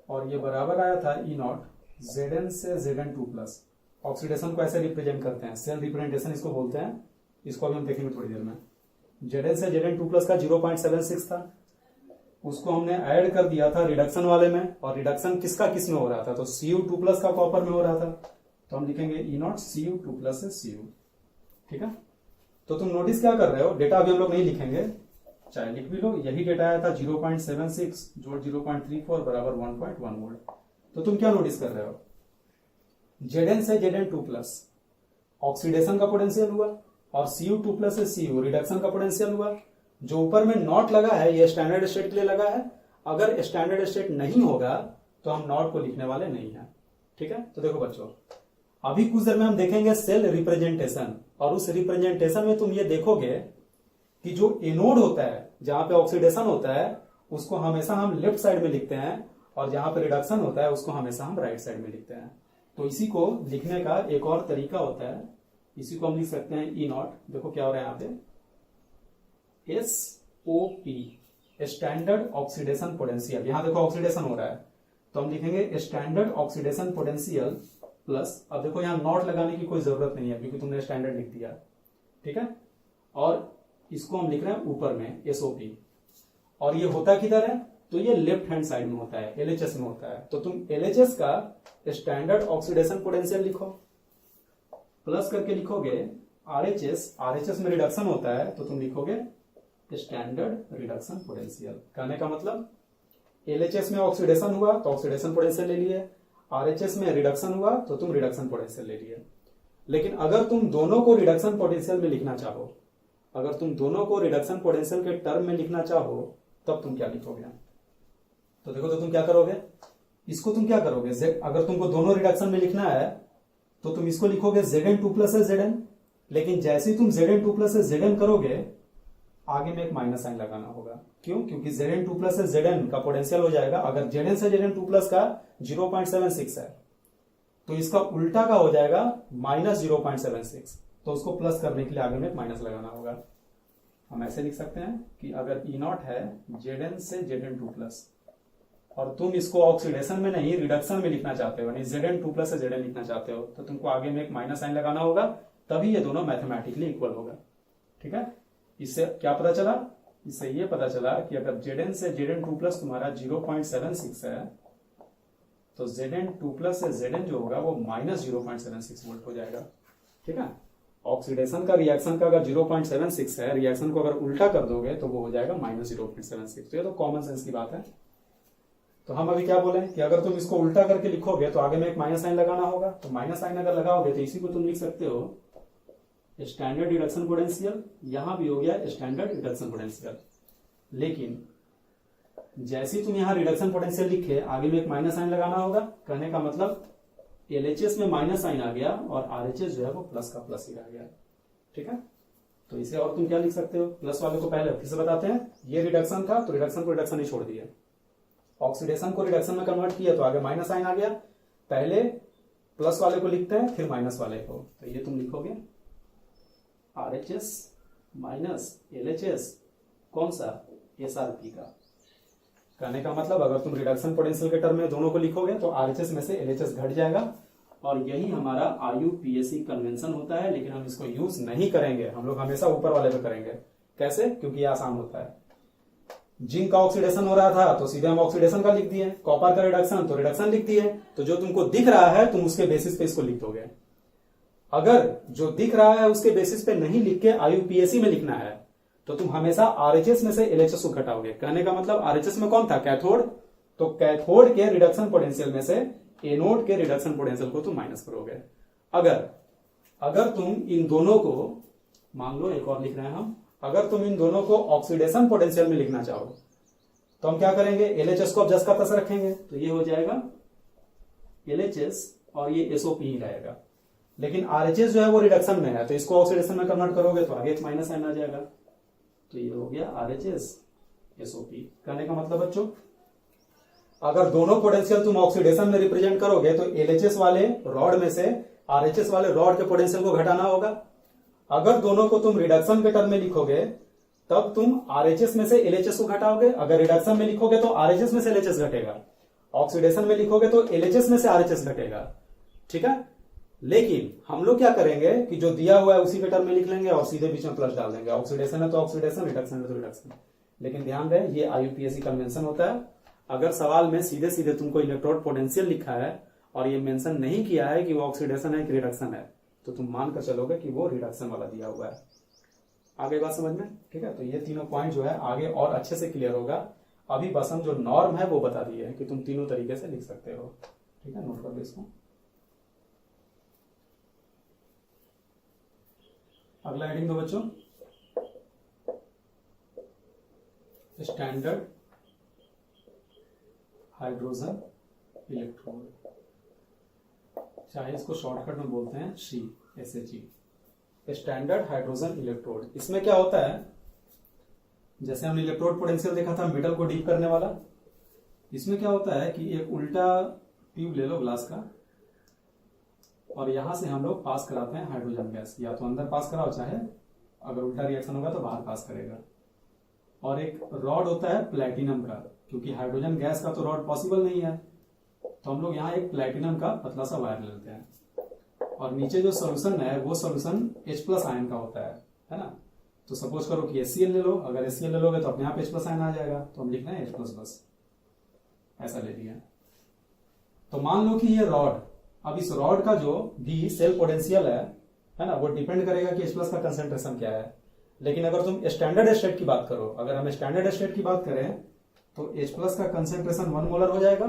और ये बराबर आया था इनोड Zn से Zn2 प्लस। ऑक्सीडेशन को ऐसे रिप्रेजेंट करते हैं, सेल रिप्रेजेंटेशन इसको बोलते हैं इसको अभी हम देखेंगे थोड़ी देर में। Zn से Zn2 प्लस का 0.76 था, उसको हमने ऐड कर दिया था रिडक्शन वाले में, और रिडक्शन किसका किस में हो रहा था, तो Cu2 प्लस का कॉपर में हो रहा था, तो हम लिखेंगे E0 Cu2 प्लस से Cu। ठीक है, तो तुम नोटिस क्या कर रहे हो, डेटा अभी हम लोग नहीं लिखेंगे, चाहे लिख भी लो, यही डेटा आया था 0.76 जोड़ 0.34 बराबर 1.1 वोल्ट। तो तुम क्या नोटिस कर रहे हो, Zn से Zn2 प्लस ऑक्सीडेशन का पोटेंशियल हुआ, और Cu2 प्लस से Cu रिडक्शन का पोटेंशियल हुआ। जो ऊपर में नॉट लगा है ये स्टैंडर्ड स्टेट के लिए लगा है, अगर स्टैंडर्ड स्टेट नहीं होगा तो हम नॉट को लिखने वाले नहीं है। ठीक है, तो देखो बच्चों, अभी कुछ देर में हम देखेंगे सेल रिप्रेजेंटेशन, और उस रिप्रेजेंटेशन में तुम ये देखोगे कि जो एनोड होता है, जहां पे ऑक्सीडेशन होता है, उसको हमेशा हम लेफ्ट साइड में लिखते हैं, और जहां पे रिडक्शन होता है उसको हमेशा हम राइट साइड में लिखते हैं। तो इसी को लिखने का एक और तरीका होता है, इसी को हम लिख सकते हैं E0। देखो क्या हो रहा है यहाँ पे, SOP स्टैंडर्ड ऑक्सीडेशन पोटेंशियल। यहां देखो ऑक्सीडेशन हो रहा है, तो हम लिखेंगे स्टैंडर्ड ऑक्सीडेशन पोटेंशियल प्लस, अब देखो यहां नॉट लगाने की कोई जरूरत नहीं है क्योंकि तुमने स्टैंडर्ड लिख दिया। ठीक है, और इसको हम लिख रहे हैं ऊपर में SOP, और ये होता किधर है, तो ये लेफ्ट हैंड साइड में होता है, LHS में होता है। तो तुम LHS का स्टैंडर्ड ऑक्सीडेशन पोटेंशियल लिखो, प्लस करके लिखोगे RHS में रिडक्शन होता है, तो तुम लिखोगे स्टैंडर्ड रिडक्शन पोटेंशियल। कहने का मतलब LHS में ऑक्सीडेशन हुआ तो ऑक्सीडेशन पोटेंशियल ले लिए, RHS में रिडक्शन हुआ तो तुम रिडक्शन पोटेंशियल ले लिए। लेकिन अगर तुम दोनों को रिडक्शन पोटेंशियल में लिखना चाहो, अगर तुम दोनों को रिडक्शन पोटेंशियल के टर्म में लिखना चाहो, तब तुम क्या लिखोगे, तो देखो, तो तुम क्या करोगे, इसको तुम क्या करोगे, अगर तुमको दोनों रिडक्शन में लिखना है तो तुम इसको लिखोगे Zn2 प्लस से Zn, लेकिन जैसे ही तुम Zn2 प्लस से Zn करोगे, आगे में एक माइनस साइन लगाना होगा। क्यों, क्योंकि Zn2 प्लस से Zn का पोटेंशियल हो जाएगा, अगर Zn से Zn2 प्लस का 0.76 है तो इसका उल्टा का हो जाएगा माइनस 0.76, तो उसको प्लस करने के लिए आगे में एक माइनस लगाना होगा। हम ऐसे लिख सकते हैं कि अगर E0 है Zn से Zn2 प्लस, और तुम इसको ऑक्सीडेशन में नहीं रिडक्शन में लिखना चाहते हो, यानी Zn2 प्लस से Zn लिखना चाहते हो, तो तुमको आगे में एक माइनस साइन लगाना होगा, तभी ये दोनों मैथमेटिकली इक्वल होगा। ठीक है, इससे क्या पता चला, इससे ये पता चला कि अगर Zn से Zn2 प्लस तुम्हारा 0.76 है, तो Zn2 प्लस से Zn जो होगा वो माइनस 0.76 वोल्ट हो जाएगा। ठीक है, ऑक्सीडेशन का रिएक्शन का अगर 0.76 है, रिएक्शन को अगर उल्टा कर दोगे तो वो हो जाएगा माइनस 0.76। तो ये तो कॉमन सेंस की बात है। तो हम अभी क्या बोले कि अगर तुम इसको उल्टा करके लिखोगे तो आगे में एक माइनस साइन लगाना होगा, तो माइनस साइन अगर लगाओगे तो इसी को तुम लिख सकते हो स्टैंडर्ड रिडक्शन पोटेंशियल, यहां भी हो गया स्टैंडर्ड रिडक्शन पोटेंशियल। लेकिन जैसे तुम यहां रिडक्शन पोटेंशियल लिखे, आगे में एक माइनस साइन लगाना होगा। कहने का मतलब LHS में माइनस साइन आ गया और RHS जो है वो प्लस का प्लस ही रह गया। ठीक है, तो इसे और तुम क्या लिख सकते हो, प्लस वाले को पहले फिर से बताते हैं, ये रिडक्शन था तो रिडक्शन को रिडक्शन ही छोड़ दिया, ऑक्सीडेशन को रिडक्शन में कन्वर्ट किया तो आगे माइनस साइन आ गया, पहले प्लस वाले को लिखते हैं फिर माइनस वाले को, तो ये तुम लिखोगे RHS माइनस LHS कौन सा, SRP का। कहने का मतलब अगर तुम रिडक्शन पोटेंशियल के टर्म में दोनों को लिखोगे तो RHS में से LHS घट जाएगा, और यही हमारा IUPAC कन्वेंशन होता है। लेकिन हम इसको यूज नहीं करेंगे, हम लोग हमेशा ऊपर वाले पे करेंगे। कैसे, क्योंकि ये आसान होता है। जिंक का ऑक्सीडेशन हो रहा था तो सीधे हम ऑक्सीडेशन का लिख दिए, कॉपर का रिडक्शन तो रिडक्शन लिख दिए, तो जो तुमको दिख रहा है तुम उसके बेसिस पे इसको लिख दोगे। अगर जो दिख रहा है उसके बेसिस पे नहीं लिख के IUPAC में लिखना है तो तुम हमेशा RHS में से LHS को घटाओगे। कहने का मतलब RHS में कौन था, कैथोड, तो कैथोड के रिडक्शन पोटेंशियल में से एनोड के रिडक्शन पोटेंशियल को तुम माइनस करोगे। अगर तुम इन दोनों को, मान लो एक और लिख रहे हैं हम, अगर तुम इन दोनों को ऑक्सीडेशन पोटेंशियल में लिखना चाहो तो हम क्या करेंगे, LHS को अब जस का तस रखेंगे, तो ये हो जाएगा LHS और ये SOP ही रहेगा। लेकिन RHS जो है वो रिडक्शन में है, तो इसको ऑक्सीडेशन में कन्वर्ट करोगे तो आगे एक माइनस साइन आ जाएगा, तो ये हो गया RHS SOP। कहने का मतलब बच्चों, अगर दोनों पोटेंशियल तुम ऑक्सीडेशन में रिप्रेजेंट करोगे तो LHS वाले रॉड में से RHS वाले रॉड के पोटेंशियल को घटाना होगा। अगर दोनों को तुम रिडक्शन के टर्म में लिखोगे तब तुम RHS में से LHS को घटाओगे, अगर रिडक्शन में लिखोगे तो RHS में से LHS घटेगा, ऑक्सीडेशन में लिखोगे तो LHS में से RHS घटेगा। ठीक है, लेकिन हम लोग क्या करेंगे कि जो दिया हुआ है उसी के टर्म में लिख लेंगे और सीधे बीच में प्लस डाल देंगे। ऑक्सीडेशन है तो ऑक्सीडेशन, रिडक्शन है तो रिडक्शन। लेकिन ध्यान रहे ये IUPAC कन्वेंशन होता है। अगर सवाल में सीधे सीधे तुमको इलेक्ट्रोड पोटेंशियल लिखा है और ये मेंशन नहीं किया है कि वो ऑक्सीडेशन है कि रिडक्शन है, तो तुम मान कर चलोगे कि वो रिडक्शन वाला दिया हुआ है। आगे बात समझ में? ठीक है, तो ये तीनों पॉइंट जो है आगे और अच्छे से क्लियर होगा। अभी बस हम जो नॉर्म है वो बता दिए है कि तुम तीनों तरीके से लिख सकते हो। ठीक है, नोट कर लो इसको। अगला हेडिंग दो बच्चों, स्टैंडर्ड हाइड्रोजन इलेक्ट्रोड, चाहे इसको शॉर्टकट में बोलते हैं SHE, स्टैंडर्ड हाइड्रोजन इलेक्ट्रोड। इसमें क्या होता है, जैसे हमने इलेक्ट्रोड पोटेंशियल देखा था मेटल को डीप करने वाला, इसमें क्या होता है कि एक उल्टा ट्यूब ले लो ग्लास का और यहां से हम लोग पास कराते हैं हाइड्रोजन गैस, या तो अंदर पास कराओ, चाहे अगर उल्टा रिएक्शन होगा तो बाहर पास करेगा। और एक रॉड होता है प्लेटिनम का, क्योंकि हाइड्रोजन गैस का तो रॉड पॉसिबल नहीं है, तो हम लोग यहाँ एक प्लेटिनम का पतला सा वायर लेते हैं और नीचे जो सोल्यूशन है वो सोल्यूशन H+ आयन का होता है ना। तो सपोज करो कि HCl ले लो, अगर HCl ले लोगे तो अपने आप H+ आयन आ जाएगा, तो हम लिखना है H+ बस, ऐसा ले लिया। तो मान लो कि ये रॉड, अब इस रॉड का जो भी सेल पोटेंशियल है ना, वो डिपेंड करेगा कि H+ का कंसेंट्रेशन क्या है। लेकिन अगर तुम स्टैंडर्ड स्टेट की बात करो, अगर हम स्टैंडर्ड स्टेट की बात करें तो H+ का कंसेंट्रेशन 1 मोलर हो जाएगा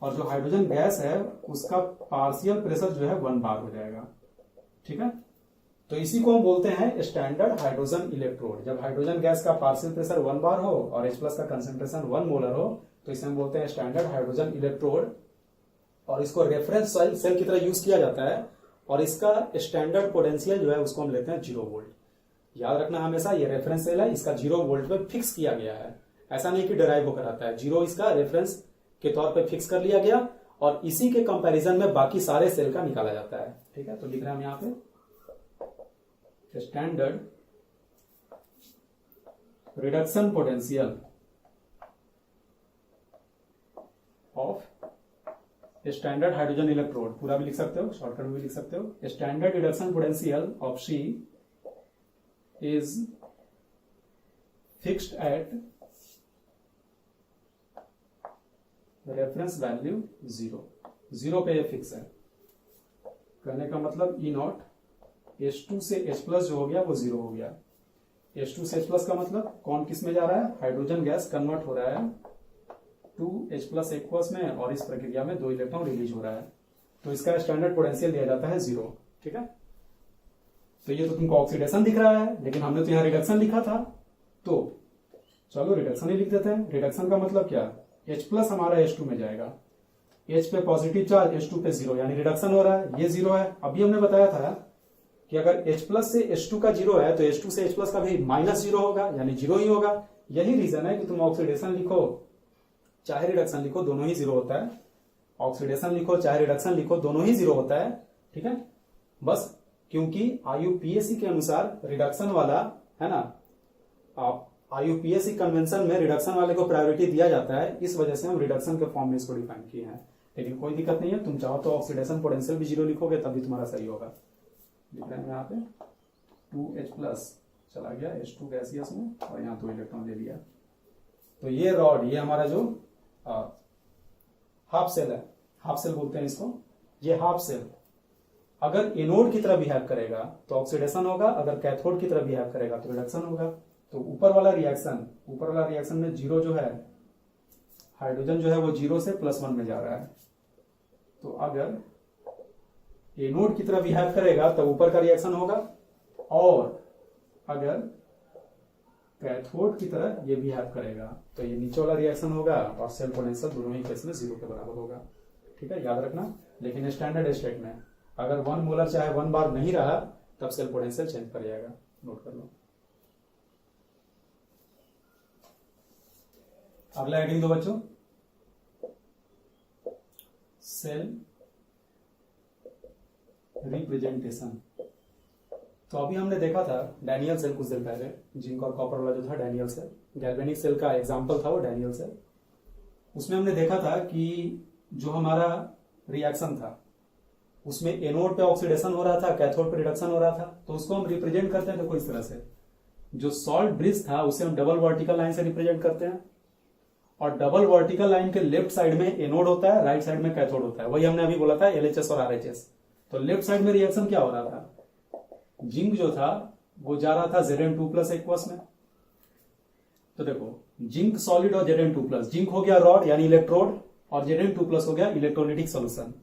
और जो हाइड्रोजन गैस है उसका पार्शियल प्रेशर जो है 1 बार हो जाएगा। ठीक है, तो इसी को हम बोलते हैं स्टैंडर्ड हाइड्रोजन इलेक्ट्रोड। जब हाइड्रोजन गैस का पार्शियल प्रेशर 1 बार हो और H+ का कंसेंट्रेशन 1 मोलर हो तो इसे हम बोलते हैं स्टैंडर्ड हाइड्रोजन इलेक्ट्रोड। और इसको रेफरेंस सेल की तरह यूज किया जाता है और इसका स्टैंडर्ड पोटेंशियल जो है उसको हम लेते हैं 0 वोल्ट। याद रखना हमेशा ये रेफरेंस सेल है, इसका 0 वोल्ट पे फिक्स किया गया है, ऐसा नहीं कि डिराइव होकर आता है। 0 इसका रेफरेंस के तौर पे फिक्स कर लिया गया और इसी के कंपैरिजन में बाकी सारे सेल का निकाला जाता है। ठीक है, तो लिख रहे हैं हम यहाँ पे standard reduction potential of standard hydrogen electrode, पूरा भी लिख सकते हो, शॉर्टकट में भी लिख सकते हो। Standard reduction potential of she is fixed at reference value 0 पे ये फिक्स है। कहने का मतलब E0 H2 से H+ जो हो गया वो 0 हो गया। H2 से H+ का मतलब कौन किस में जा रहा है, हाइड्रोजन गैस कन्वर्ट हो रहा है 2H+ एक्वस में और इस प्रक्रिया में 2 इलेक्ट्रॉन रिलीज हो रहा है, तो इसका स्टैंडर्ड पोटेंशियल दिया जाता है 0। ठीक है, तो ये तो तुमको ऑक्सीडेशन दिख रहा है, लेकिन हमने तो यहाँ रिडक्शन लिखा था, तो चलो रिडक्शन ही लिख देते हैं। रिडक्शन का मतलब क्या, H+ हमारा H2 में जाएगा, H पे पॉजिटिव चार्ज, H2 पे 0, यानी रिडक्शन हो रहा है, ये 0 है। अभी हमने बताया था कि अगर H+ से H2 का 0 है तो H2 से H+ का भी -0 होगा, यानी 0 ही होगा। यही रीजन है कि तुम ऑक्सीडेशन लिखो चाहे रिडक्शन लिखो दोनों ही 0 होता है, ऑक्सीडेशन लिखो चाहे रिडक्शन लिखो दोनों ही 0 होता है। ठीक है, बस क्योंकि IUPAC के अनुसार रिडक्शन वाला है ना, IUPAC कन्वेंशन में रिडक्शन वाले को प्रायोरिटी दिया जाता है, इस वजह से हम रिडक्शन के फॉर्म में इसको डिफाइन किए हैं। लेकिन कोई दिक्कत नहीं है, तुम चाहो तो ऑक्सीडेशन पोटेंशियल भी 0 लिखोगे तब भी तुम्हारा सही होगा। लिख रहे हैं यहाँ पे 2H+ चला गया H2 गैसियस में और यहाँ 2 इलेक्ट्रॉन ले लिया। तो ये रॉड, ये हमारा जो हाफ सेल है, हाफ सेल बोलते हैं इसको, ये हाफ सेल अगर एनोड की तरह बिहेव करेगा तो ऑक्सीडेशन होगा, अगर कैथोड की तरह बिहेव करेगा तो रिडक्शन होगा। तो ऊपर वाला रिएक्शन में 0 जो है, हाइड्रोजन जो है वो 0 से +1 में जा रहा है। तो अगर एनोड की तरह बिहेव करेगा तो ऊपर का रिएक्शन होगा, और अगर कैथोड की तरह ये बिहेव करेगा तो ये नीचे वाला रिएक्शन होगा और सेल पोटेंशियल दोनों ही केस में 0 के बराबर होगा। ठीक है, याद रखना। लेकिन स्टैंडर्ड स्टेट में अगर 1 मोलर चाहे 1 बार नहीं रहा तब सेल पोटेंशियल चेंज कर जाएगा, नोट कर लो। अगला हेडिंग दो बच्चों, सेल रिप्रेजेंटेशन। तो अभी हमने देखा था डैनियल सेल कुछ देर पहले, जिंक और कॉपर वाला जो था डैनियल सेल, गैल्वेनिक सेल का एग्जांपल था वो डैनियल सेल। उसमें हमने देखा था कि जो हमारा रिएक्शन था उसमें एनोड पे ऑक्सीडेशन हो रहा था, कैथोड पे रिडक्शन हो रहा था, तो उसको हम रिप्रेजेंट करते हैं देखो इस तरह से। जो सॉल्ट ब्रिज था उसे हम डबल वर्टिकल लाइन से रिप्रेजेंट करते हैं, और डबल वर्टिकल लाइन के लेफ्ट साइड में एनोड होता है, राइट साइड में कैथोड होता है। वही हमने अभी बोला था एलएचएस और आरएचएस। तो लेफ्ट साइड में रिएक्शन क्या हो रहा था, जिंक जो था वो जा रहा था Zn2+ एक्वस में। तो देखो जिंक सॉलिड और Zn2+, जिंक हो गया रॉड यानी इलेक्ट्रोड, और Zn2+ हो गया इलेक्ट्रोलिटिक सोल्यूशन।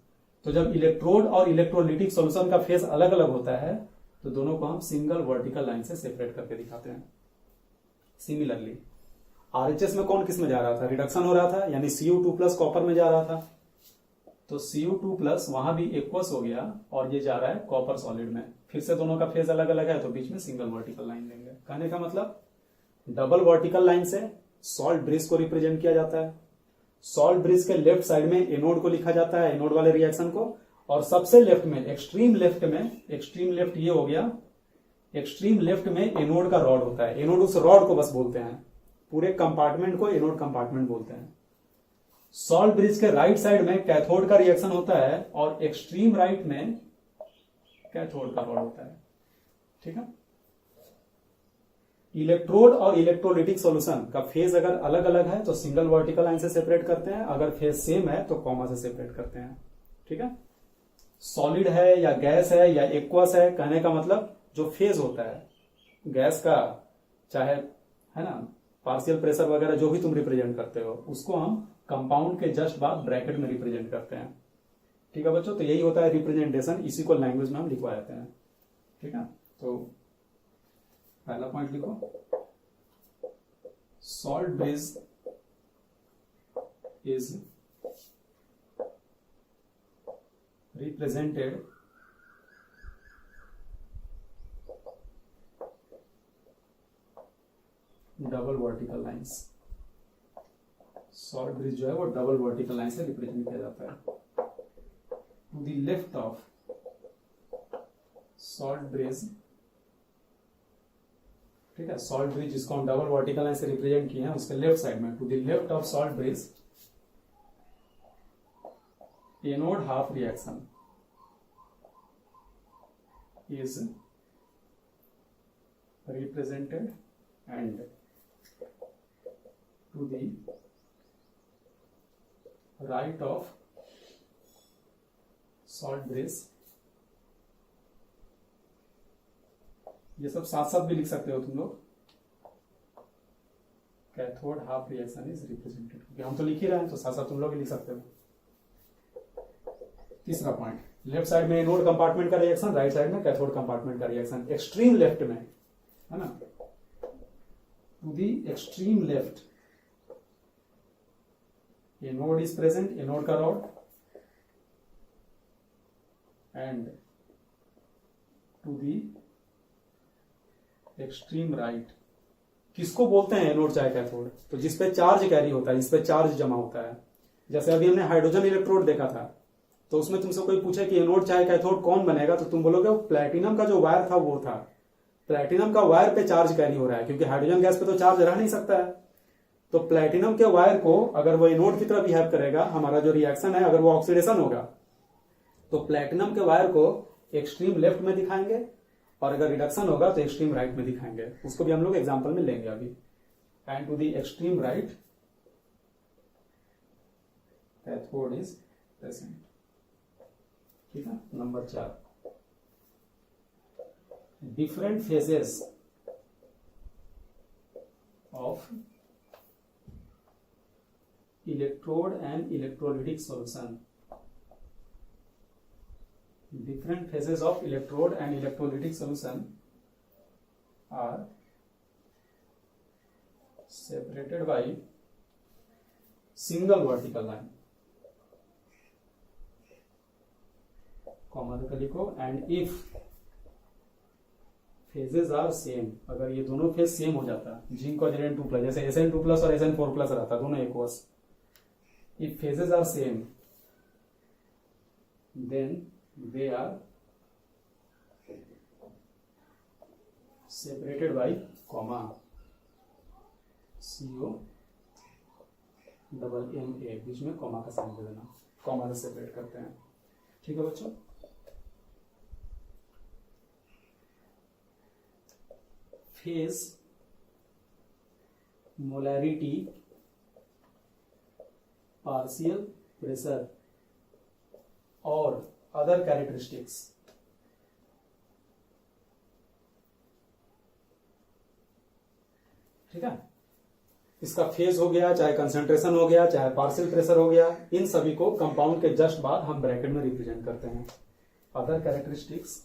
तो जब इलेक्ट्रोड और इलेक्ट्रोलिटिक सोल्यूशन का फेस अलग अलग होता है तो दोनों को हम सिंगल वर्टिकल लाइन से सेपरेट करके दिखाते हैं। सिमिलरली आरएचएस में कौन किस में जा रहा था, रिडक्शन हो रहा था यानी Cu2+ कॉपर में जा रहा था, तो Cu2+ वहां भी एक्वस हो गया और ये जा रहा है कॉपर सॉलिड में। फिर से दोनों का फेज अलग अलग है तो बीच में सिंगल वर्टिकल लाइन देंगे। कहने का मतलब डबल वर्टिकल लाइन से सॉल्ट ब्रिज को रिप्रेजेंट किया जाता है। सॉल्ट ब्रिज के लेफ्ट साइड में एनोड को लिखा जाता है, एनोड वाले रिएक्शन को, और सबसे लेफ्ट में एक्सट्रीम लेफ्ट ये हो गया, एक्सट्रीम लेफ्ट में एनोड का रॉड होता है। एनोड उस रॉड को बस बोलते हैं, पूरे कंपार्टमेंट को एनोड कंपार्टमेंट बोलते हैं। सॉल्ट ब्रिज के राइट साइड में कैथोड का रिएक्शन होता है और एक्सट्रीम राइट में कैथोड का रॉड होता है। ठीक है। इलेक्ट्रोड और इलेक्ट्रोलिटिक सॉल्यूशन का फेज अगर अलग अलग है तो सिंगल वर्टिकल लाइन से सेपरेट करते हैं, अगर फेज सेम है तो कॉमा से सेपरेट करते हैं। ठीक है। सॉलिड है या गैस है या एक्वस है, कहने का मतलब जो फेज होता है गैस का, चाहे है ना पार्शियल प्रेशर वगैरह जो भी तुम रिप्रेजेंट करते हो, उसको हम कंपाउंड के जस्ट बाद ब्रैकेट में रिप्रेजेंट करते हैं। ठीक है बच्चों, तो यही होता है रिप्रेजेंटेशन, इसी को लैंग्वेज में हम लिखवा देते हैं। ठीक है। तो पहला पॉइंट लिखो, salt bridge is represented double vertical lines. Salt bridge जो है वो डबल वर्टिकल लाइन से रिप्रेजेंट किया जाता है। To the left of salt bridge, ठीक है, सॉल्ट ब्रिज जिसको हम डबल वर्टिकल लाइन से रिप्रेजेंट किए हैं उसके लेफ्ट साइड में, to the left of salt bridge anode half reaction is represented and to the right of salt bridge, ये सब साथ साथ भी लिख सकते हो तुम लोग, cathode half reaction is represented, क्योंकि हम तो लिख ही रहे हैं तो साथ साथ तुम लोग भी लिख सकते हो। तीसरा पॉइंट, लेफ्ट साइड में एनोड कंपार्टमेंट का रिएक्शन, राइट साइड में कैथोड कंपार्टमेंट का रिएक्शन। एक्सट्रीम लेफ्ट में है ना, to the extreme left anode is present, anode का rod, and to the extreme right, किसको बोलते हैं एनोड चाहे कैथोड, तो जिसपे चार्ज कैरी होता है, जिसपे चार्ज जमा होता है। जैसे अभी हमने हाइड्रोजन इलेक्ट्रोड देखा था, तो उसमें तुमसे कोई पूछे कि एनोड चाहे कैथोड कौन बनेगा, तो तुम बोलोगे प्लैटिनम का जो वायर था वो था। प्लैटिनम का वायर पे चार्ज कैरी हो रहा है, क्योंकि हाइड्रोजन गैस पे तो चार्ज रह नहीं सकता है। तो प्लैटिनम के वायर को अगर वो एनोड की तरह बिहेव करेगा, हमारा जो रिएक्शन है अगर वो ऑक्सीडेशन होगा, तो प्लैटिनम के वायर को एक्सट्रीम लेफ्ट में दिखाएंगे, और अगर रिडक्शन होगा तो एक्सट्रीम राइट में दिखाएंगे। उसको भी हम लोग एग्जाम्पल में लेंगे अभी। And to the extreme right cathode is present. ठीक है। Number 4, different phases of electrode and electrolytic solution. Different phases of electrode and electrolytic solution are separated by single vertical line, comma देकर लिखो, and if phases are same, अगर ये दोनों phase same हो जाता, zinc और Zn2+, जैसे Sn2+ और Sn4+ रहता, दोनों aqueous, if phases are same then they are separated by comma, CO double MA, बीच में कॉमा का साइन दे देना, कॉमा से सेपरेट करते हैं। ठीक है बच्चों। फेज मोलैरिटी, पार्शियल प्रेशर और अदर कैरेक्टरिस्टिक्स। ठीक है, इसका फेज हो गया, चाहे कंसंट्रेशन हो गया, चाहे पार्शियल प्रेशर हो गया, इन सभी को कंपाउंड के जस्ट बाद हम ब्रैकेट में रिप्रेजेंट करते हैं। Other characteristics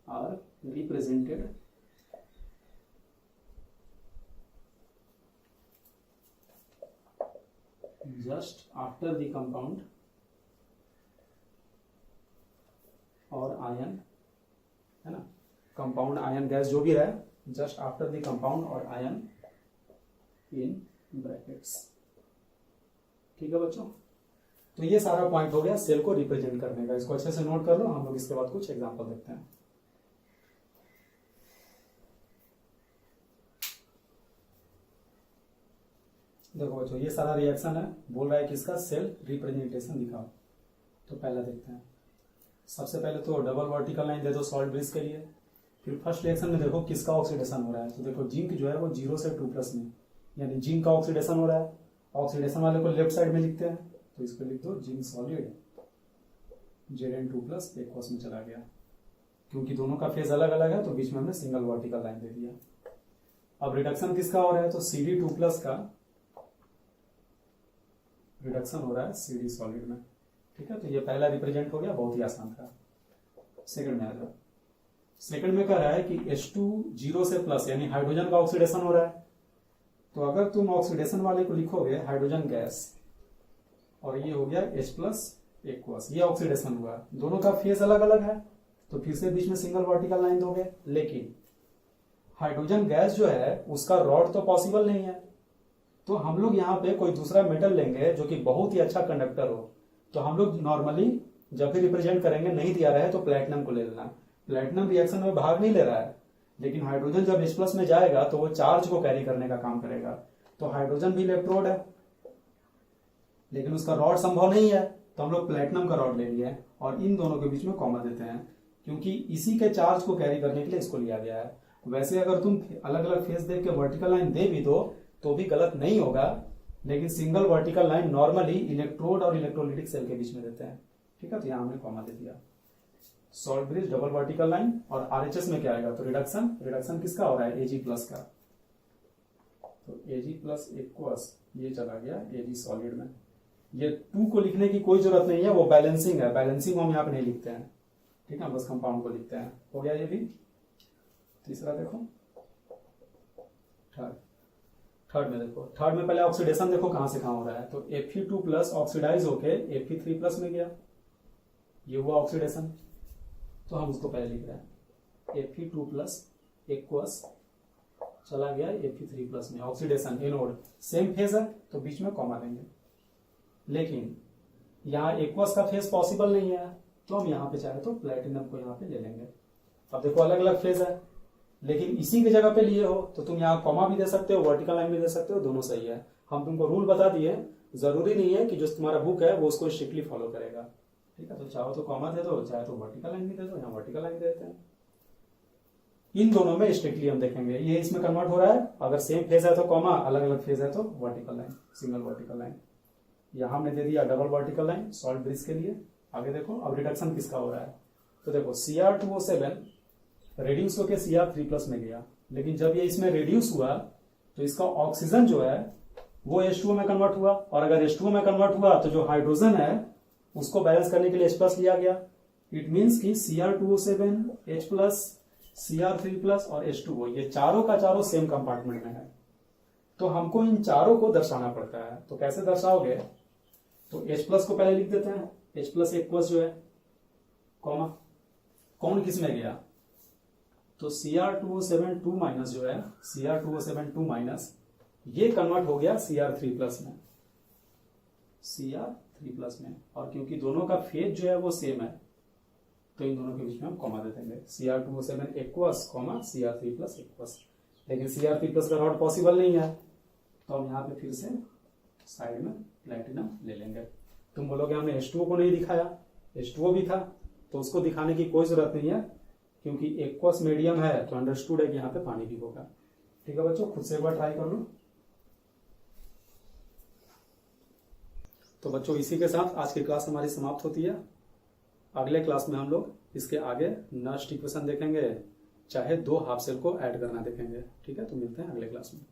are represented just after the compound और आयन, है ना, कंपाउंड आयन गैस जो भी रहे, जस्ट आफ्टर द कंपाउंड और आयन इन ब्रैकेट्स। ठीक है बच्चों, तो ये सारा पॉइंट हो गया सेल को रिप्रेजेंट करने का। इसको अच्छे से नोट कर लो, हम लोग इसके बाद कुछ एग्जांपल देखते हैं। देखो बच्चों, ये सारा रिएक्शन है, बोल रहा है कि इसका सेल रिप्रेजेंटेशन दिखाओ। तो पहला देखते हैं। सबसे पहले तो डबल वर्टिकल लाइन दे दो सॉल्ट ब्रिज के लिए। फिर फर्स्ट रिएक्शन में देखो किसका ऑक्सीडेशन हो रहा है। तो देखो जिंक जो है वो 0 से 2+ में, यानी जिंक का ऑक्सीडेशन हो रहा है। ऑक्सीडेशन वाले को लेफ्ट साइड में लिखते हैं, तो इसको लिख दो जिंक सॉलिड Zn2+ एक्वस में चला गया। क्योंकि दोनों का फेज अलग अलग है तो बीच में हमने सिंगल वर्टिकल लाइन दे दिया। अब रिडक्शन किसका हो रहा है, तो Cd2+ का रिडक्शन हो रहा है Cd सॉलिड में। ठीक है, तो ये पहला रिप्रेजेंट हो गया, बहुत ही आसान था। सेकंड में आ जाओ। सेकंड में कह रहा है कि H2 0 से प्लस, यानी हाइड्रोजन का ऑक्सीडेशन हो रहा है। तो अगर तुम ऑक्सीडेशन वाले को लिखोगे हाइड्रोजन गैस, और ये हो गया H+ एक्वस, ये ऑक्सीडेशन हुआ। दोनों का फेज अलग अलग है तो फिर से बीच में सिंगल वर्टिकल लाइन दोगे। लेकिन हाइड्रोजन गैस जो है उसका रॉड तो पॉसिबल नहीं है, तो हम लोग यहाँ पे कोई दूसरा मेटल लेंगे जो कि बहुत ही अच्छा कंडक्टर हो। तो हम लोग नॉर्मली जब भी रिप्रेजेंट करेंगे, नहीं दिया रहे तो प्लेटिनम को ले लेना। प्लेटिनम रिएक्शन में भाग नहीं ले रहा है, लेकिन हाइड्रोजन जब H+ में जाएगा तो वो चार्ज को कैरी करने का काम करेगा। तो हाइड्रोजन भी इलेक्ट्रोड है, लेकिन उसका रॉड संभव नहीं है, तो हम लोग प्लेटिनम का रॉड ले लिए और इन दोनों के बीच में कॉमा देते हैं, क्योंकि इसी के चार्ज को कैरी करने के लिए इसको लिया गया है। वैसे अगर तुम अलग अलग फेज देख के वर्टिकल लाइन दे भी दो तो भी गलत नहीं होगा, लेकिन single vertical line normally electrode और इलेक्ट्रोलिटिक सेल के बीच में देते हैं। ठीक है, तो यहां हमने कॉमा दे दिया। Salt bridge double vertical line, और RHS में क्या आएगा, तो रिडक्शन किसका हो रहा है, Ag+ का। तो Ag+ एक्वस ये चला गया Ag सॉलिड में। ये 2 को लिखने की कोई जरूरत नहीं है, वो बैलेंसिंग है, बैलेंसिंग को हम यहाँ पे नहीं लिखते हैं। ठीक है, बस कंपाउंड को लिखते हैं। हो गया ये भी। तीसरा देखो, थर्ड में देखो। थर्ड में पहले ऑक्सीडेशन देखो कहां से कहां हो रहा है। तो Fe2+ ऑक्सीडाइज होके Fe3+ में गया, ये हुआ ऑक्सीडेशन। तो हम उसको पहले लिख रहे हैं Fe2+ एक्वस चला गया Fe3+ में, ऑक्सीडेशन एनोड सेम फेज है तो बीच में कॉमा देंगे। लेकिन यहाँ एक्वस का फेज पॉसिबल नहीं है, तो हम यहाँ पे चाहे तो प्लेटिनम को यहाँ पे ले लेंगे। अब देखो अलग अलग फेज है, लेकिन इसी की जगह पे लिए हो तो तुम यहाँ कॉमा भी दे सकते हो, वर्टिकल लाइन भी दे सकते हो, दोनों सही है। हम तुमको रूल बता दिए, जरूरी नहीं है कि जो तुम्हारा बुक है वो उसको स्ट्रिक्टली फॉलो करेगा। ठीक है, तो चाहो तो कॉमा दे दो, चाहे तो वर्टिकल लाइन भी दे दो, यहाँ वर्टिकल लाइन देते हैं। इन दोनों में स्ट्रिक्टली हम देखेंगे। ये इसमें कन्वर्ट हो रहा है, अगर सेम फेज है तो कॉमा, अलग अलग फेज है तो vertical line, single vertical line. यहाँ हमने दे दिया double vertical line salt bridge के लिए। आगे देखो अब रिडक्शन किसका हो रहा है। तो देखो Cr2O7 रेड्यूस होकर Cr3+ में गया, लेकिन जब ये इसमें रेड्यूस हुआ तो इसका ऑक्सीजन जो है वो H2O में कन्वर्ट हुआ, और अगर H2O में कन्वर्ट हुआ तो जो हाइड्रोजन है उसको बैलेंस करने के लिए H+ लिया गया। इट मीन्स कि Cr2O7, H+, Cr3+ और H2O ये चारों का चारों सेम कंपार्टमेंट में है। तो हमको इन चारों को दर्शाना पड़ता है। तो कैसे दर्शाओगे, तो H+ को पहले लिख देते हैं, H+ एक्वस जो है कॉमा, कौन किस में गया, तो Cr2O7 2- जो है Cr2O7 2- ये कन्वर्ट हो गया Cr3+ में, Cr3+ में। और क्योंकि दोनों का फेज जो है वो सेम है तो इन दोनों के बीच में हम कॉमा दे देंगे, Cr2O7 aqueous comma Cr3+ aqueous. लेकिन Cr3+ का रॉड पॉसिबल नहीं है, तो हम यहाँ पे फिर से साइड में प्लेटिनम ले लेंगे। तुम बोलोगे हमने H2O को नहीं दिखाया, H2O भी था, तो उसको दिखाने की कोई जरूरत नहीं है। क्योंकि एक्वस मीडियम है तो अंडरस्टूड है कि यहाँ पे पानी भी होगा। ठीक है बच्चों, खुद से एक बार ट्राई कर लो। तो बच्चों इसी के साथ आज की क्लास हमारी समाप्त होती है। अगले क्लास में हम लोग इसके आगे नेक्स्ट इक्वेशन देखेंगे, चाहे 2 हाफ सेल को ऐड करना देखेंगे। ठीक है, तो मिलते हैं अगले क्लास में।